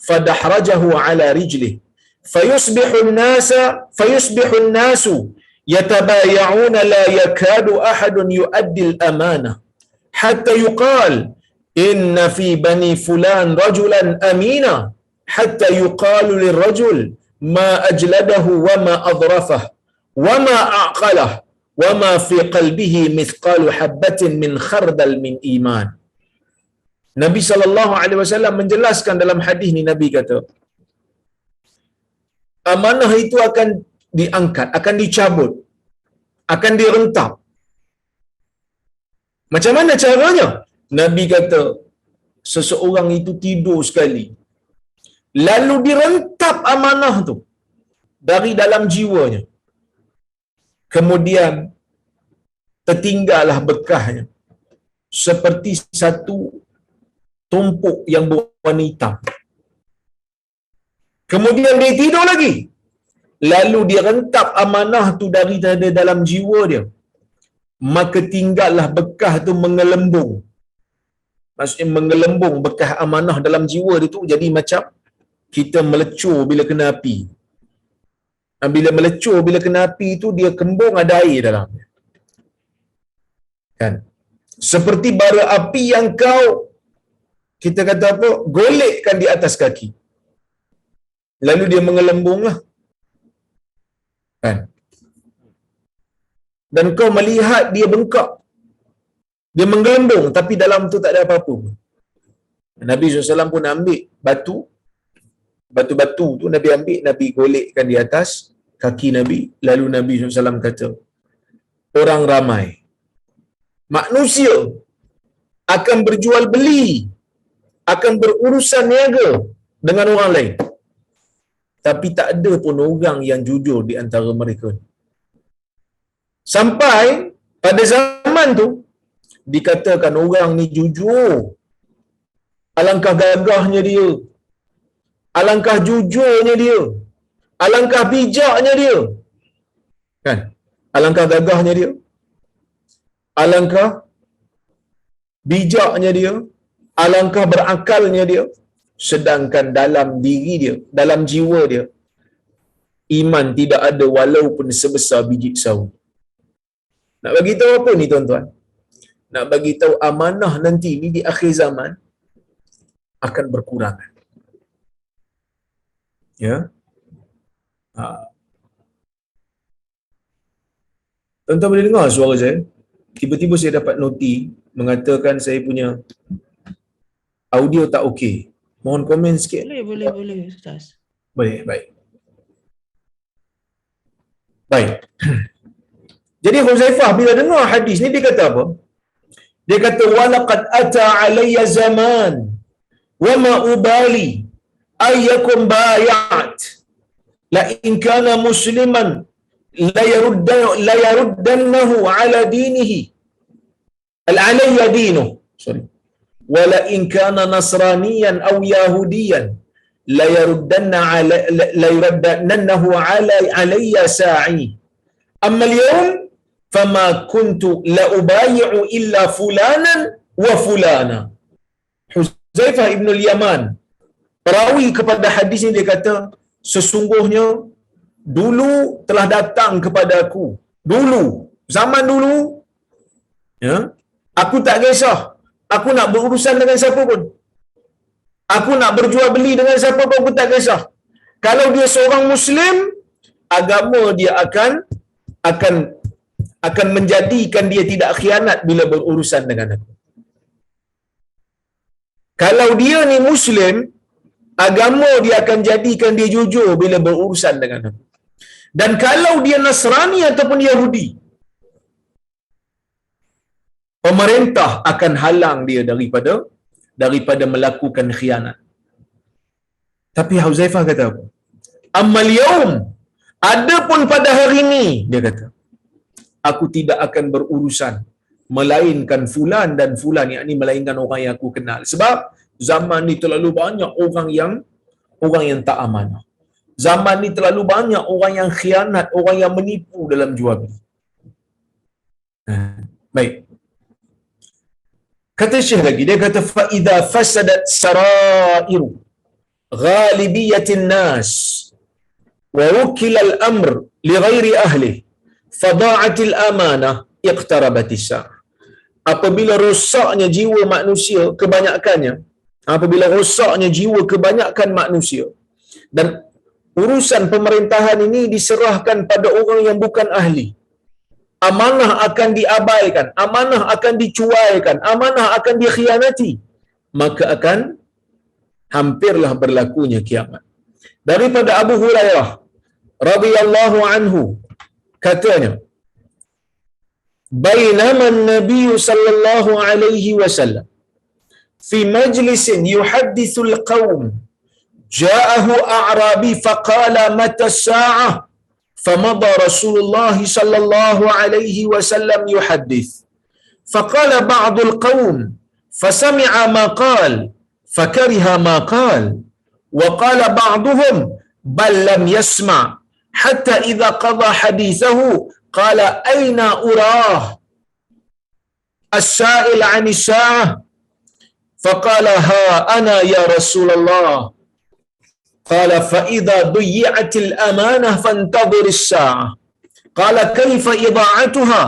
fadahrajahu ala rijlih fayusbihu an-nasu yatabaya'una la yakadu ahadun yu'addi al-amanah hatta yuqal inna fi bani fulan rajulan amina hatta yuqalu lirrajul ma ajladahu wa ma adrafah wa ma a'qalah wa ma fi qalbihi mithqalu habbatin min khardal min iman. Nabi SAW menjelaskan dalam hadis ni, Nabi kata amanah itu akan diangkat, akan dicabut, akan direntap. Macam mana caranya? Nabi kata seseorang itu tidur sekali, lalu direntap amanah tu dari dalam jiwanya, kemudian tertinggallah bekahnya seperti satu tumpuk yang berwarna hitam. Kemudian dia tidur lagi, lalu dia rentap amanah tu dari dalam jiwa dia, maka tinggallah bekah tu mengelembung. Maksudnya mengelembung bekah amanah dalam jiwa dia tu, jadi macam kita melecur bila kena api. Bila melecur, bila kena api tu dia kembung, ada air dalamnya. Kan? Seperti bara api yang kau, kita kata apa, golekkan di atas kaki, lalu dia mengelembung lah. Kan? Dan kau melihat dia bengkak, dia menggelembung, tapi dalam tu tak ada apa-apa. Nabi SAW pun ambil batu-batu tu, Nabi ambil, Nabi golekkan di atas kaki Nabi. Lalu Nabi SAW kata, orang ramai, manusia akan berjual beli, akan berurusan niaga dengan orang lain, tapi tak ada pun orang yang jujur di antara mereka. Sampai pada zaman tu dikatakan orang ni jujur, alangkah gagahnya dia, alangkah jujurnya dia, alangkah bijaknya dia. Kan? Alangkah gagahnya dia, alangkah bijaknya dia, alangkah berakalnya dia, sedangkan dalam diri dia, dalam jiwa dia, iman tidak ada walaupun sebesar biji sawi. Nak bagi tahu apa ni tuan-tuan? Nak bagi tahu amanah nanti ni di akhir zaman akan berkurang. Ya. Ha. Tuan-tuan boleh dengar suara saya? Tiba-tiba saya dapat noti mengatakan saya punya audio tak okey. Mohon komen sikit. Boleh, Ustaz. Baik. Baik. Jadi Huzaifah bila dengar hadis ni dia kata apa? Dia kata walaqad ata alayya zaman wa ma ubali ayyakum bayat la in kana musliman la yaruddannahu ala dinihi alayya dinuhu sorry wala in kana nasraniyan aw yahudiyan la yaruddannahu alayya sa'i amma al-yawm fama kuntu la ubay'u illa fulanan wa fulana. Huzaifah ibn al-Yaman perawi kepada hadis ini dia kata sesungguhnya dulu telah datang kepada aku, dulu zaman dulu ya, aku tak kisah aku nak berurusan dengan siapa pun, aku nak berjual beli dengan siapa pun, aku tak kisah. Kalau dia seorang Muslim, agama dia akan menjadikan dia tidak khianat bila berurusan dengan aku. Kalau dia ni Muslim, agama dia akan jadikan dia jujur bila berurusan dengan aku. Dan kalau dia Nasrani ataupun Yahudi, pemerintah akan halang dia daripada melakukan khianat. Tapi Huzaifah kata apa? Ammal yaum, adapun pada hari ini, dia kata, aku tidak akan berurusan melainkan fulan dan fulan, yakni melainkan orang yang aku kenal. Sebab zaman ni terlalu banyak orang yang tak amanah. Zaman ni terlalu banyak orang yang khianat, orang yang menipu dalam jual beli. Baik. Kata Syekh lagi, dia kata fa idza fasadat sarairu ghalibiyatin nas wa wukila al-amr li ghairi ahli fada'atil amanah iqtarabatis sa'ah. Apabila rosaknya jiwa manusia kebanyakannya, apabila rosaknya jiwa kebanyakan manusia dan urusan pemerintahan ini diserahkan pada orang yang bukan ahli, amanah akan diabaikan, amanah akan dicuaikan, amanah akan dikhianati, maka akan hampirlah berlakunya kiamat. Daripada Abu Hurairah radhiyallahu anhu katanya, bainama an-nabiy sallallahu alaihi wasallam fi majlisin yuhaddithu al-qaum ja'ahu a'rabi faqala mata as-sa'ah famada Rasulullah sallallahu alaihi wasallam yuhaddith faqala ba'd al-qaum fasami'a ma qala fakariha ma qala wa qala ba'duhum bal lam yasma' hatta idza qada hadithahu qala aina urah as-sa'il 'ani as-sa'ah faqala ha ana ya Rasulullah qala fa idza duyi'atil amanah fantadhir as-sa'ah qala kayfa ida'atuha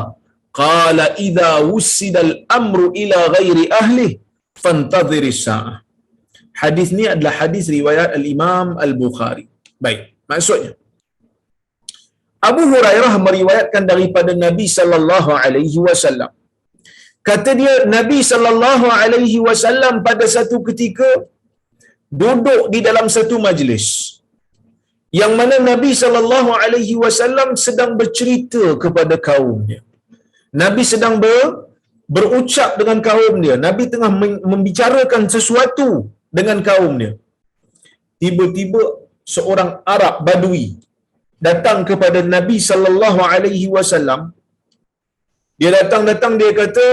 qala idza wusida al-amru ila ghairi ahlihi fantadhir as-sa'ah. Hadis ni adalah hadis riwayat al-Imam al-Bukhari. Baik, maksudnya Abu Hurairah meriwayatkan daripada Nabi sallallahu alaihi wasallam. Kata dia, Nabi sallallahu alaihi wasallam pada satu ketika duduk di dalam satu majlis yang mana Nabi sallallahu alaihi wasallam sedang bercerita kepada kaumnya. Nabi sedang berucap dengan kaum dia. Nabi tengah membicarakan sesuatu dengan kaum dia. Tiba-tiba seorang Arab Badui datang kepada Nabi sallallahu alaihi wasallam. Dia datang dia kata,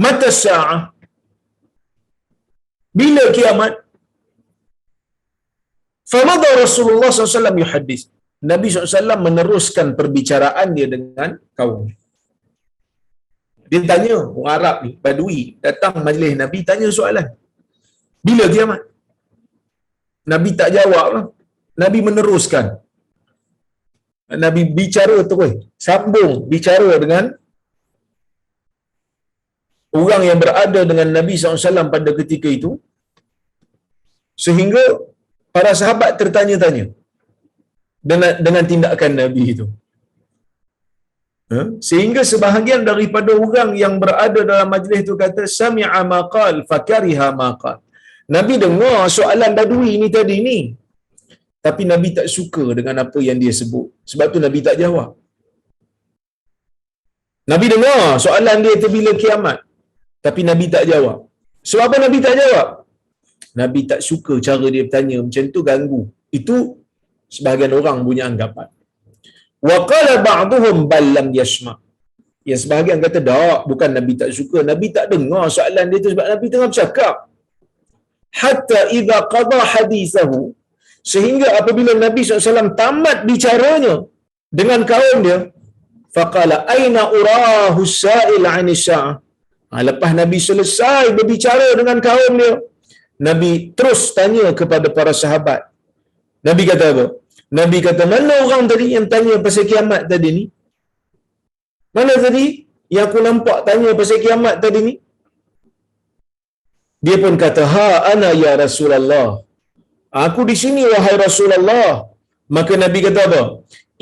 mata sa'ah, bila kiamat? Famada Rasulullah SAW yuhaddis. Nabi SAW meneruskan perbicaraan dia dengan kaum. Dia tanya, orang Arab ni, Badui, datang majlis Nabi, tanya soalan. Bila kiamat? Nabi tak jawab lah. Nabi meneruskan. Nabi bicara terus, sambung bicara dengan orang yang berada dengan Nabi SAW pada ketika itu, sehingga para sahabat tertanya-tanya dengan tindakan Nabi itu. Sehingga sebahagian daripada orang yang berada dalam majlis itu kata, sami'a maqal fakariha maqal. Nabi dengar soalan Badui ni tadi ni, tapi Nabi tak suka dengan apa yang dia sebut. Sebab tu Nabi tak jawab. Nabi dengar soalan dia tu bila kiamat, tapi Nabi tak jawab. Sebab apa Nabi tak jawab? Nabi tak suka cara dia bertanya macam tu, ganggu. Itu sebahagian orang punya anggapan. Wa qala ba'dhum bal lam yasma'. Yang sebahagian kata dak, bukan Nabi tak suka, Nabi tak dengar soalan dia tu sebab Nabi tengah bercakap. Hatta idza qada hadithahu, sehingga apabila Nabi SAW tamat bicaranya dengan kaum dia, faqala aina urahu sa'il 'ani sa'ah. Lepas Nabi selesai berbicara dengan kaum dia, Nabi terus tanya kepada para sahabat. Nabi kata apa? Nabi kata, mana orang tadi yang tanya pasal kiamat tadi ni? Mana tadi yang aku nampak tanya pasal kiamat tadi ni? Dia pun kata, ha ana ya Rasulullah. Aku di sini wahai Rasulullah. Maka Nabi kata apa?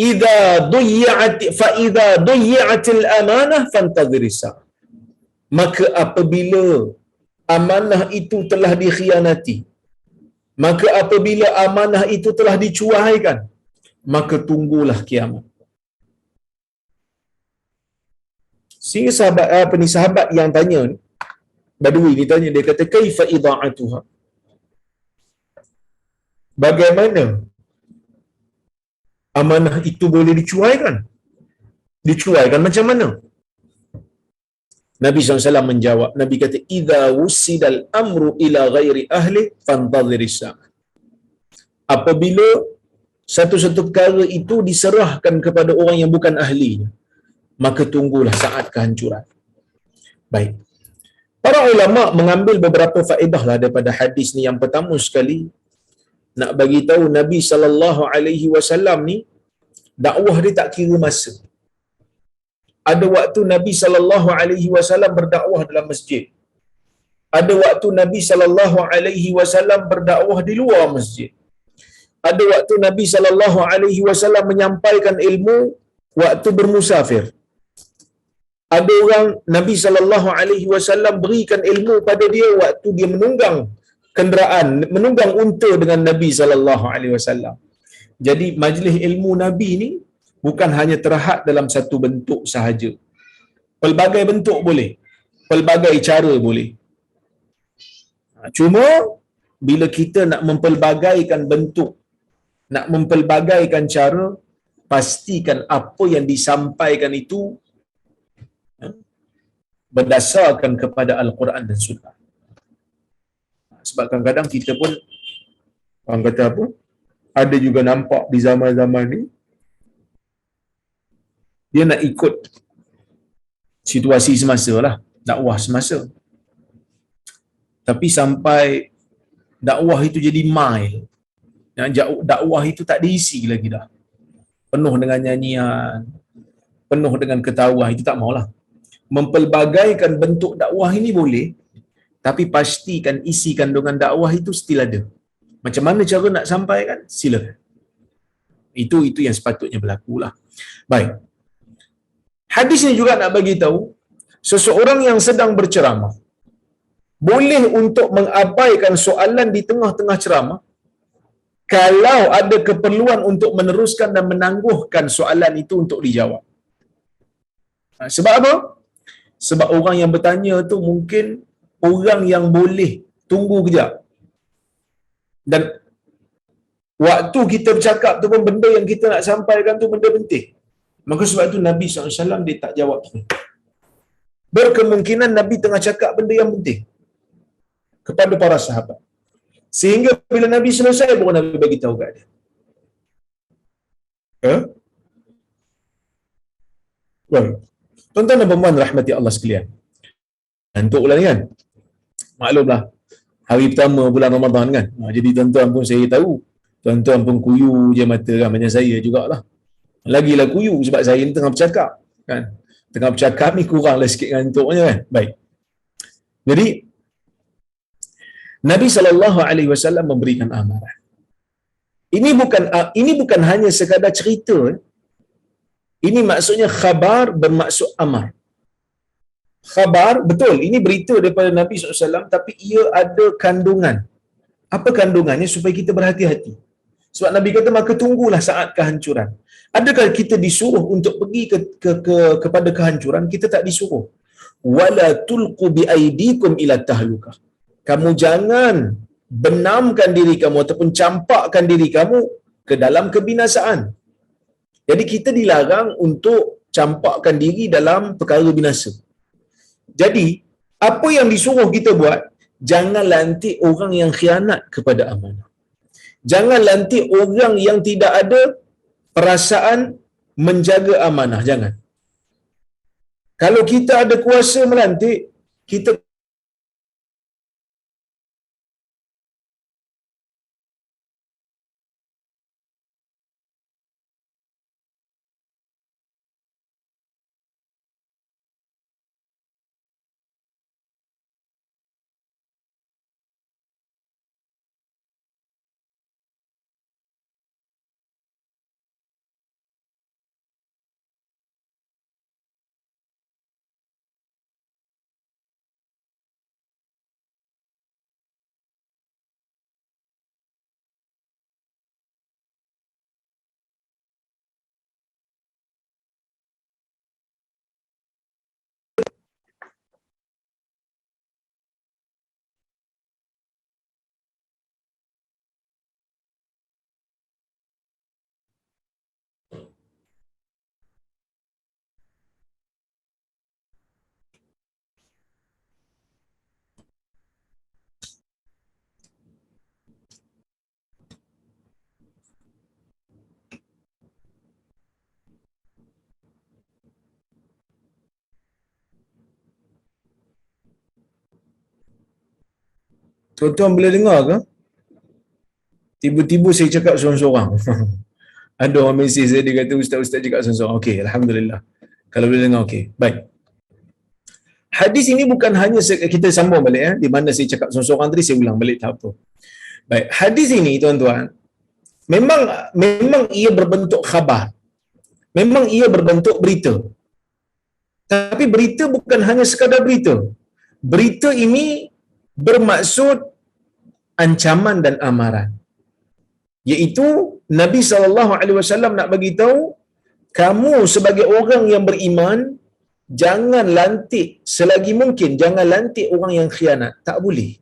Idza duyyat fa idza duyyatil amanah fantadhirisa. Maka apabila amanah itu telah dikhianati, maka apabila amanah itu telah dicuaikan, maka tunggulah kiamat. Sehingga sahabat yang tanya ni, Badui ni tanya, dia kata kaifa ida'atuha, bagaimana amanah itu boleh dicuaikan? Dicuaikan macam mana? Nabi SAW menjawab, Nabi kata, idza wusidal amru ila ghairi ahli fantadhiris. Apabila satu-satu perkara itu diserahkan kepada orang yang bukan ahlinya, maka tunggulah saat kehancuran. Baik. Para ulama mengambil beberapa faedah lah daripada hadis ni. Yang pertama sekali, nak bagi tahu Nabi SAW ni dakwah dia tak kira masa. Ada waktu Nabi SAW berdakwah dalam masjid. Ada waktu Nabi SAW berdakwah di luar masjid. Ada waktu Nabi SAW menyampaikan ilmu waktu bermusafir. Ada orang Nabi SAW berikan ilmu pada dia waktu dia menunggang kenderaan, menunggang unta dengan Nabi SAW. Jadi majlis ilmu Nabi ni bukan hanya terhad dalam satu bentuk sahaja. Pelbagai bentuk boleh, pelbagai cara boleh. Cuma bila kita nak mempelbagaikan bentuk, nak mempelbagaikan cara, pastikan apa yang disampaikan itu berdasarkan kepada Al-Quran dan Sunnah. Sebab kadang-kadang kita pun, orang kata apa, ada juga nampak di zaman-zaman ni, dia nak ikut situasi semasa lah, dakwah semasa. Tapi sampai dakwah itu jadi mail, dakwah itu tak diisi lagi dah, penuh dengan nyanyian, penuh dengan ketawa, itu tak maulah. Mempelbagaikan bentuk dakwah ini boleh, tapi pastikan isi kandungan dakwah itu still ada. Macam mana cara nak sampaikan? Silakan. Itu yang sepatutnya berlaku lah. Baik. Hadis ni juga nak bagi tahu, seseorang yang sedang berceramah boleh untuk mengabaikan soalan di tengah-tengah ceramah kalau ada keperluan untuk meneruskan dan menangguhkan soalan itu untuk dijawab. Sebab apa? Sebab orang yang bertanya tu mungkin orang yang boleh tunggu kejap. Dan waktu kita bercakap tu pun benda yang kita nak sampaikan tu benda penting. Maka sebab tu Nabi SAW dia tak jawab tu. Berkemungkinan Nabi tengah cakap benda yang penting kepada para sahabat. Sehingga bila Nabi selesai baru Nabi bagi tahu kat dia. Baik. Tuan-tuan dan puan rahmati Allah sekalian. Untuk bulan ni kan, maklumlah, hari pertama bulan Ramadan kan. Jadi tuan-tuan pun saya tahu, tuan-tuan pun kuyu je mata kan, macam saya jugalah. Lagilah kuyu sebab saya ni tengah bercakap kan. Tengah bercakap ni kuranglah sikit ngantuknya kan. Baik. Jadi Nabi SAW memberikan amaran. Ini bukan hanya sekadar cerita. Ini maksudnya khabar bermaksud amar. Khabar, betul, ini berita daripada Nabi SAW, tapi ia ada kandungan. Apa kandungannya? Supaya kita berhati-hati. Sebab Nabi kata, maka tunggulah saat kehancuran. Adakah kita disuruh untuk pergi kepada kehancuran? Kita tak disuruh. Wala tulqu biaidikum ila tahlukah. Kamu jangan benamkan diri kamu ataupun campakkan diri kamu ke dalam kebinasaan. Jadi kita dilarang untuk campakkan diri dalam perkara binasa. Jadi, apa yang disuruh kita buat? Jangan lantik orang yang khianat kepada amanah. Jangan lantik orang yang tidak ada perasaan menjaga amanah. Jangan. Kalau kita ada kuasa melantik, kita tuan-tuan boleh dengar ke? Tiba-tiba saya cakap seorang-seorang. Ada orang mesej saya, dia kata ustaz-ustaz cakap seorang-seorang. Okey, alhamdulillah. Kalau boleh dengar okey. Baik. Hadis ini bukan hanya kita sambung balik di mana saya cakap seorang-seorang tadi, saya ulang balik tak apa. Baik, hadis ini tuan-tuan memang ia berbentuk khabar. Memang ia berbentuk berita. Tapi berita bukan hanya sekadar berita. Berita ini bermaksud ancaman dan amaran. Iaitu Nabi SAW nak bagi tahu, kamu sebagai orang yang beriman, jangan lantik selagi mungkin, jangan lantik orang yang khianat. Tak boleh.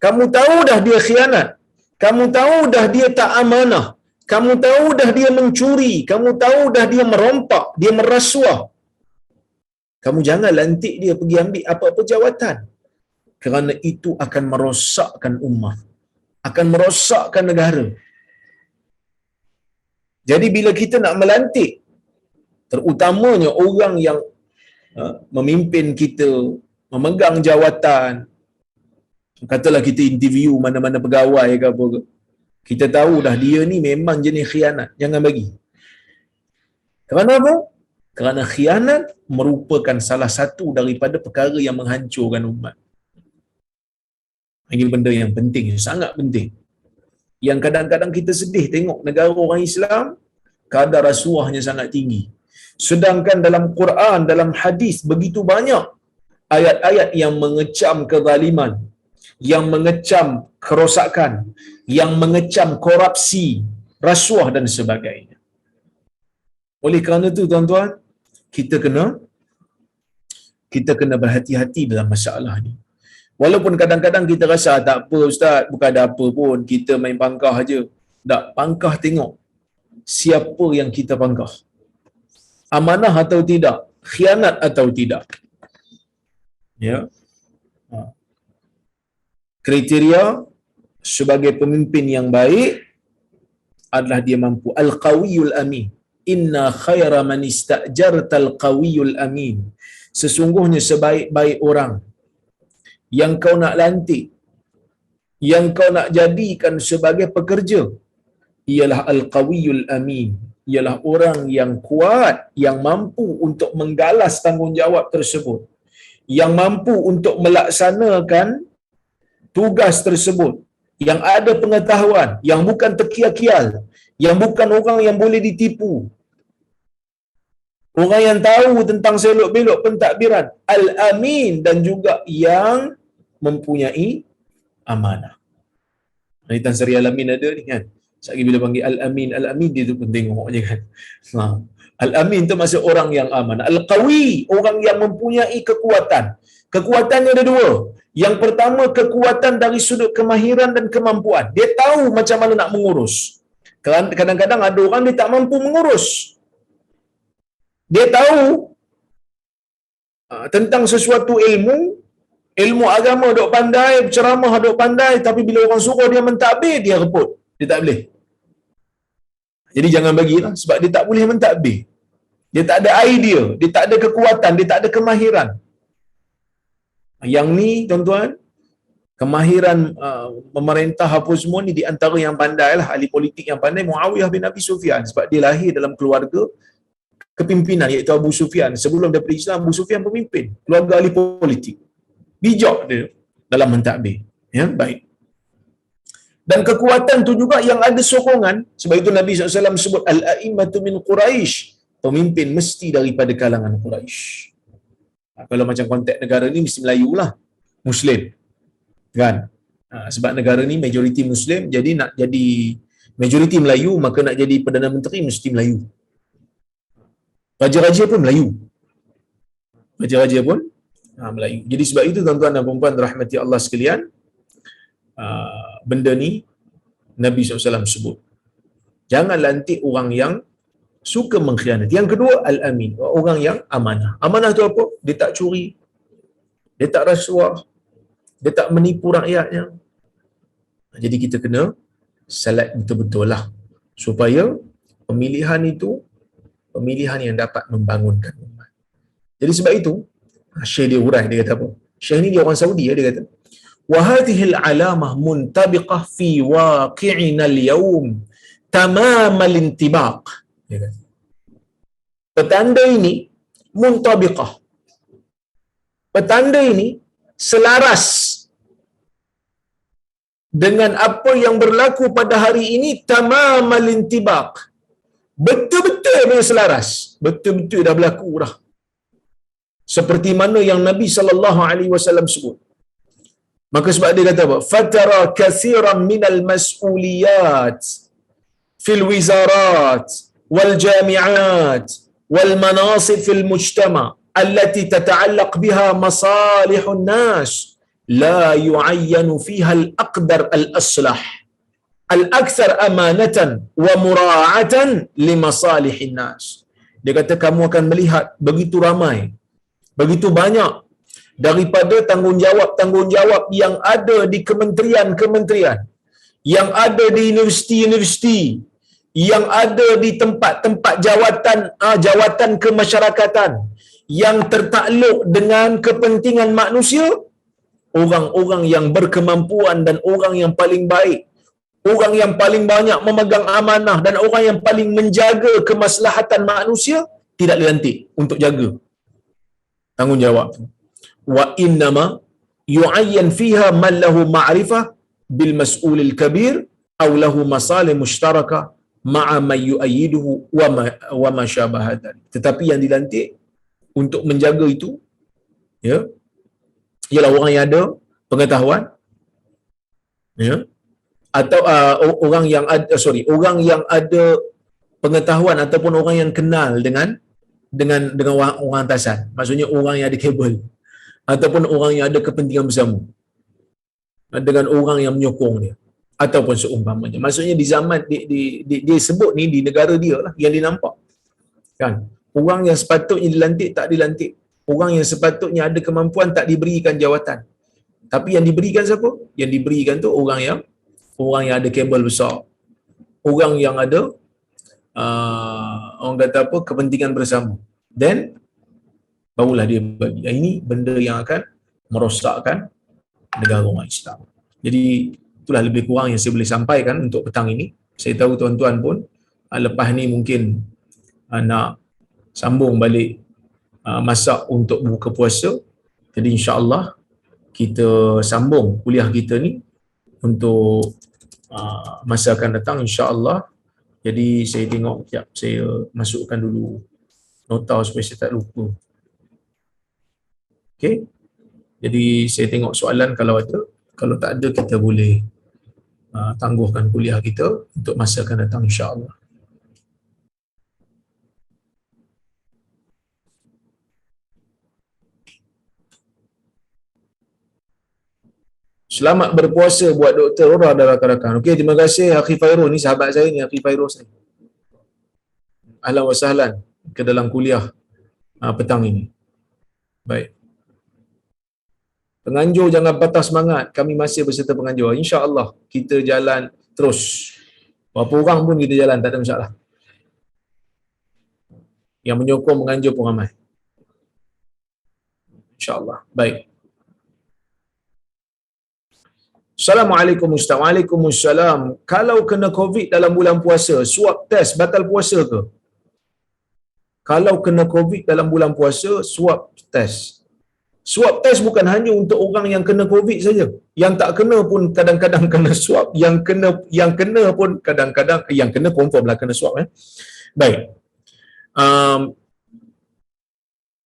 Kamu tahu dah dia khianat, kamu tahu dah dia tak amanah, kamu tahu dah dia mencuri, kamu tahu dah dia merompak, dia merasuah, kamu jangan lantik dia pergi ambil apa-apa jawatan. Kerana itu akan merosakkan ummah, akan merosakkan negara. Jadi bila kita nak melantik, terutamanya orang yang memimpin kita, memegang jawatan, katalah kita interview mana-mana pegawai ke apa ke, kita tahu dah dia ni memang jenis khianat, jangan bagi. Kerana apa? Kerana khianat merupakan salah satu daripada perkara yang menghancurkan umat. Ini benda yang penting, sangat penting. Yang kadang-kadang kita sedih tengok negara orang Islam, kadar rasuahnya sangat tinggi. Sedangkan dalam Quran, dalam hadis, begitu banyak ayat-ayat yang mengecam kezaliman, yang mengecam kerosakan, yang mengecam korupsi, rasuah dan sebagainya. Oleh kerana itu tuan-tuan, kita kena berhati-hati dalam masalah ni. Walaupun kadang-kadang kita rasa tak apa ustaz, bukan ada apa pun, kita main pangkah aja. Tak, pangkah tengok siapa yang kita pangkah. Amanah atau tidak, khianat atau tidak. Ya. Kriteria sebagai pemimpin yang baik adalah dia mampu al-qawiyul amin. inna khaira man istajartal qawiyul amin. Sesungguhnya sebaik-baik orang yang kau nak lantik, yang kau nak jadikan sebagai pekerja, ialah al-qawiyul amin, ialah orang yang kuat, yang mampu untuk menggalas tanggungjawab tersebut, yang mampu untuk melaksanakan tugas tersebut, yang ada pengetahuan, yang bukan terkial-kial, yang bukan orang yang boleh ditipu, orang yang tahu tentang selok-belok pentadbiran, al-amin, dan juga yang mempunyai amanah. Ini Tan Sri Al-Amin ada ni kan. Sekali bila panggil Al-Amin, Al-Amin dia tu pun tengok je kan. Al-Amin tu maksud orang yang amanah. Al-Qawi, orang yang mempunyai kekuatan. Kekuatannya ada dua. Yang pertama, kekuatan dari sudut kemahiran dan kemampuan. Dia tahu macam mana nak mengurus. Kadang-kadang ada orang dia tak mampu mengurus. Dia tahu tentang sesuatu ilmu agama dok pandai, ceramah dok pandai, tapi bila orang suruh dia mentadbir, dia reput. Dia tak boleh. Jadi jangan bagilah, sebab dia tak boleh mentadbir. Dia tak ada idea, dia tak ada kekuatan, dia tak ada kemahiran. Yang ni tuan-tuan, kemahiran memerintah apa semua ni di antara yang pandai lah, ahli politik yang pandai Muawiyah bin Abi Sufyan, sebab dia lahir dalam keluarga kepimpinan iaitu Abu Sufyan. Sebelum daripada Islam, Abu Sufyan pemimpin, keluarga ahli politik. Bijak dia dalam mentadbir. Ya, baik. Dan kekuatan tu juga yang ada sokongan. Sebab itu Nabi SAW sebut al-a'immatu min Quraisy, pemimpin mesti daripada kalangan Quraisy. Kalau macam konteks negara ni mesti Melayu lah, Muslim kan. Sebab negara ni majoriti Muslim, jadi nak jadi majoriti Melayu, maka nak jadi Perdana Menteri mesti Melayu. Raja-raja pun Melayu. Raja-raja pun Melayu. Jadi sebab itu tuan-tuan dan puan-puan rahmati Allah sekalian, benda ni Nabi SAW sebut. Jangan lantik orang yang suka mengkhianati. Yang kedua, al-amin, orang yang amanah. Amanah tu apa? Dia tak curi, dia tak rasuah, dia tak menipu rakyatnya. Jadi kita kena select betul-betul lah, supaya pemilihan itu pemilihan yang dapat membangunkan umat. Jadi sebab itu Syekh dia urai, dia kata apa? Syekh ni dia orang Saudi, dia kata wa hadhihi al-alamah muntabiqah fi waqi'ina al-yawm tamam al-intibaq. Dia kata petanda ini muntabiqah, petanda ini selaras dengan apa yang berlaku pada hari ini, tamam al-intibaq, betul-betul dia selaras, betul-betul dah berlaku dah, seperti mana yang Nabi SAW sebut. Maka sebab dia kata apa? Fatara katsiran minal mas'uliyat fil wizarat wal jami'at wal manasib fil mujtama' allati tata'allaq biha masalihun nas la yu'ayyanu fiha al-aqdar al-aslah al-akthar amanatan wa mura'atan li masalihin nas. Dia kata kamu akan melihat begitu ramai, begitu banyak daripada tanggungjawab-tanggungjawab yang ada di kementerian-kementerian, yang ada di universiti-universiti, yang ada di tempat-tempat jawatan kemasyarakatan yang tertakluk dengan kepentingan manusia. Orang-orang yang berkemampuan dan orang yang paling baik, orang yang paling banyak memegang amanah dan orang yang paling menjaga kemaslahatan manusia tidak dilantik untuk jaga tanggungjawab tu. Wa innama yu'ayyan fiha man lahu ma'rifah bil mas'ulil kabir aw lahu masalih mushtaraka ma'a man yu'ayyiduhu wa ma syabaha dzalik. Tetapi yang dilantik untuk menjaga itu, ya, ialah orang yang ada pengetahuan, ya, atau orang yang ada pengetahuan ataupun orang yang kenal dengan orang atasan. Maksudnya orang yang ada kabel ataupun orang yang ada kepentingan bersama dengan orang yang menyokong dia ataupun seumpamanya. Maksudnya di zaman dia sebut ni di negara dia lah yang dia nampak kan, orang yang sepatutnya dilantik tak dilantik, orang yang sepatutnya ada kemampuan tak diberikan jawatan. Tapi yang diberikan siapa? Yang diberikan tu orang yang ada kabel besar, orang yang ada orang kata apa, kepentingan bersama, then barulah dia bagi. Ini benda yang akan merosakkan negara umat Islam. Jadi itulah lebih kurang yang saya boleh sampaikan untuk petang ini. Saya tahu tuan-tuan pun lepas ni mungkin nak sambung balik masak untuk buka puasa. Jadi insya-Allah kita sambung kuliah kita ni untuk masa akan datang insya-Allah. Jadi saya tengok sekejap, saya masukkan dulu nota supaya saya tak lupa. Okey. Jadi saya tengok soalan kalau ada. Kalau tak ada, kita boleh tangguhkan kuliah kita untuk masa akan datang insya-Allah. Selamat berpuasa buat Dr. Rora dan rakan-rakan. Okey, terima kasih Akhi Fairul ni, sahabat saya ni, Akhi Fairul ni. Ahlan wa sahlan ke dalam kuliah petang ini. Baik. Penganjur jangan patah semangat. Kami masih berserta penganjur. Insya-Allah kita jalan terus. Berapa orang pun kita jalan, tak ada masalah. Yang menyokong penganjur pun ramai. Insya-Allah. Baik. Assalamualaikum Ustaz. Waalaikumsalam. Kalau kena COVID dalam bulan puasa, swab test batal puasa ke? Kalau kena COVID dalam bulan puasa, swab test. Swab test bukan hanya untuk orang yang kena COVID saja. Yang tak kena pun kadang-kadang kena swab. Yang kena pun kadang-kadang, yang kena confirm lah kena swab. Baik.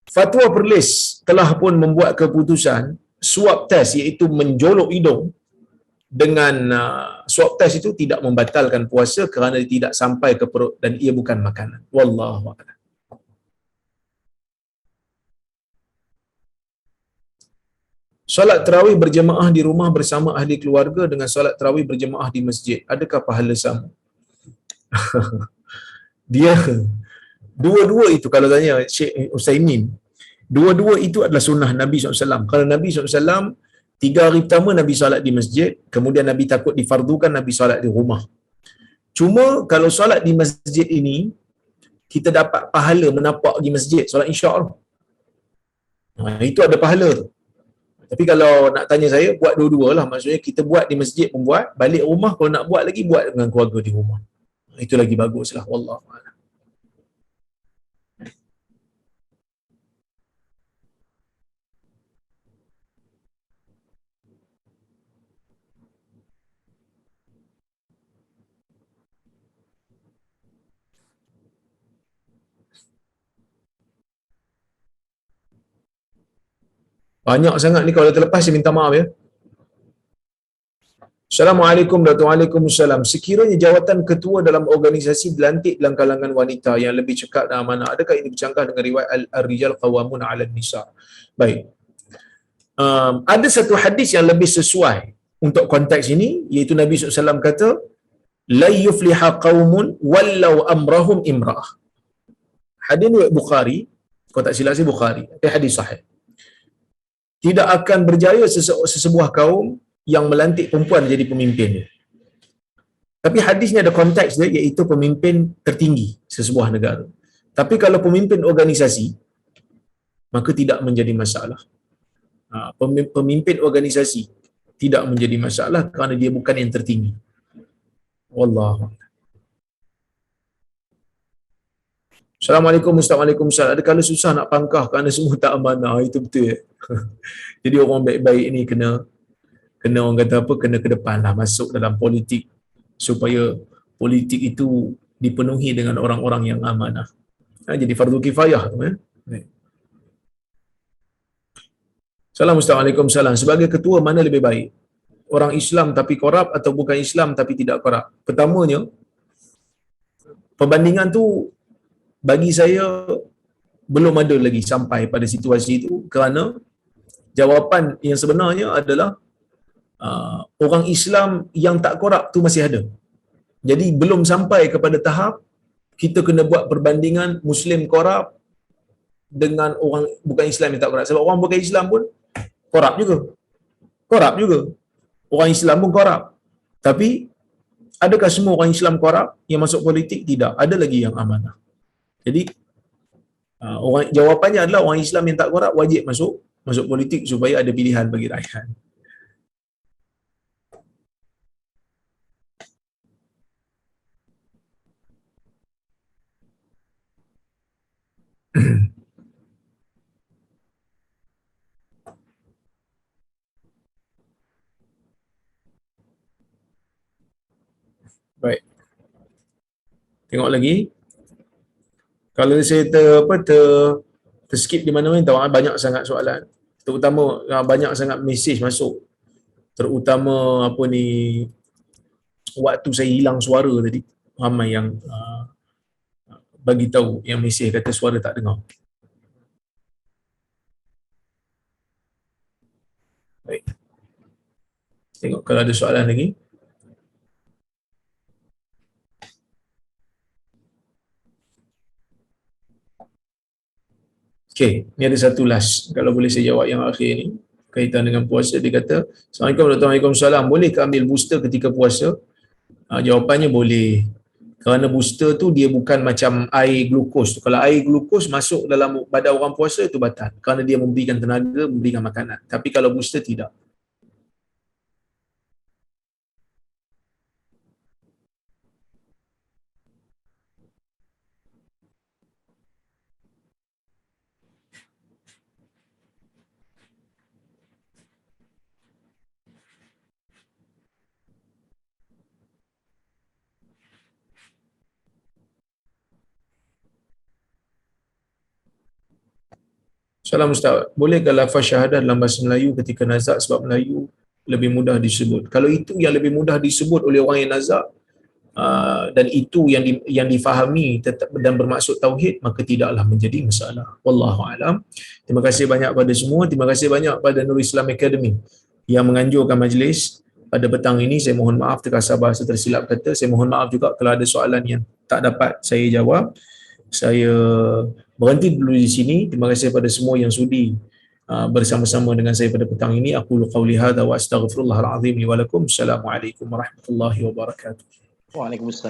Fatwa Perlis telah pun membuat keputusan swab test, iaitu menjolok hidung dengan swab test itu tidak membatalkan puasa kerana tidak sampai ke perut dan ia bukan makanan. Wallahu a'lam. Solat tarawih berjemaah di rumah bersama ahli keluarga dengan solat tarawih berjemaah di masjid, adakah pahala sama? Dia dua-dua itu, kalau tanya Syekh Utsaimin, dua-dua itu adalah sunnah Nabi SAW. Kalau Nabi SAW 3 hari pertama Nabi solat di masjid, kemudian Nabi takut difardukan, Nabi solat di rumah. Cuma kalau solat di masjid ini, kita dapat pahala menapak di masjid, solat isyak tu. Itu ada pahala tu. Tapi kalau nak tanya saya, buat dua-dua lah. Maksudnya kita buat di masjid pun buat, balik rumah kalau nak buat lagi, buat dengan keluarga di rumah. Itu lagi bagus lah. Wallahu a'lam. Banyak sangat ni, kalau terlepas saya minta maaf ya. Assalamualaikum warahmatullahi wabarakatuh. Waalaikumsalam. Sekiranya jawatan ketua dalam organisasi dilantik dalam kalangan wanita yang lebih cekap dan amanah, adakah ini bercanggah dengan riwayat al-rijal qawamun 'alan nisa? Baik. Ada satu hadis yang lebih sesuai untuk konteks ini, iaitu Nabi SAW kata, la yufliha qaumun wallau amrahum imra'ah. Hadis ni Bukhari, kalau tak silap saya Bukhari. Hadis sahih. Tidak akan berjaya sesebuah kaum yang melantik perempuan jadi pemimpinnya. Tapi hadis ni ada konteks dia, iaitu pemimpin tertinggi sesebuah negara. Tapi kalau pemimpin organisasi, maka tidak menjadi masalah. Pemimpin organisasi tidak menjadi masalah kerana dia bukan yang tertinggi. Wallahu. Assalamualaikum Ustaz. Waalaikumsalam. Ada kala susah nak pangkah kerana semua tak amanah. Itu betul ya. Jadi orang baik-baik ni kena orang kata apa, kena ke depan lah, masuk dalam politik supaya politik itu dipenuhi dengan orang-orang yang amanah. Jadi fardu kifayah tu ya. Salam Ustaz. Waalaikumsalam. Sebagai ketua mana lebih baik? Orang Islam tapi korup atau bukan Islam tapi tidak korup? Pertamanya, perbandingan tu bagi saya belum ada lagi sampai pada situasi itu, kerana jawapan yang sebenarnya adalah orang Islam yang tak korup tu masih ada. Jadi belum sampai kepada tahap kita kena buat perbandingan Muslim korup dengan orang bukan Islam yang tak korup. Sebab orang bukan Islam pun korup juga. Korup juga. Orang Islam pun korup. Tapi Adakah semua orang Islam korup yang masuk politik? Tidak. Ada lagi yang amanah. Jadi orang jawapannya adalah orang Islam yang tak korup wajib masuk politik supaya ada pilihan bagi rakyat. Baik. Tengok lagi. Kalau saya terskip di mana-mana, tahu banyak sangat soalan. Terutama banyak sangat mesej masuk. Terutama apa ni, waktu saya hilang suara tadi, ramai yang bagi tahu, yang mesej kata suara tak dengar. Baik. Tengok kalau ada soalan lagi. Okey, ni ada satu last. Kalau boleh saya jawab yang akhir ni, kaitan dengan puasa. Dia kata, Assalamualaikum warahmatullahi wabarakatuh. Boleh ke ambil booster ketika puasa? Jawapannya boleh. Kerana booster tu dia bukan macam air glukos. Kalau air glukos masuk dalam badan orang puasa itu batal. Kerana dia memberikan tenaga, memberikan makanan. Tapi kalau booster tidak. Salam Ustaz, bolehkah lafaz syahadah dalam bahasa Melayu ketika nazak sebab Melayu lebih mudah disebut? Kalau itu yang lebih mudah disebut oleh orang yang nazak, dan itu yang difahami tetap dan bermaksud tauhid, maka tidaklah menjadi masalah. Wallahu alam. Terima kasih banyak pada semua. Terima kasih banyak pada Nur Islam Academy yang menganjurkan majlis pada petang ini. Saya mohon maaf terkasar bahasa tersilap kata. Saya mohon maaf juga kalau ada soalan yang tak dapat saya jawab. Saya berhenti dulu di sini. Terima kasih kepada semua yang sudi bersama-sama dengan saya pada petang ini. Aku qauli hadza wa astaghfirullahal azim li wa lakum. Assalamualaikum warahmatullahi wabarakatuh. Waalaikumsalam.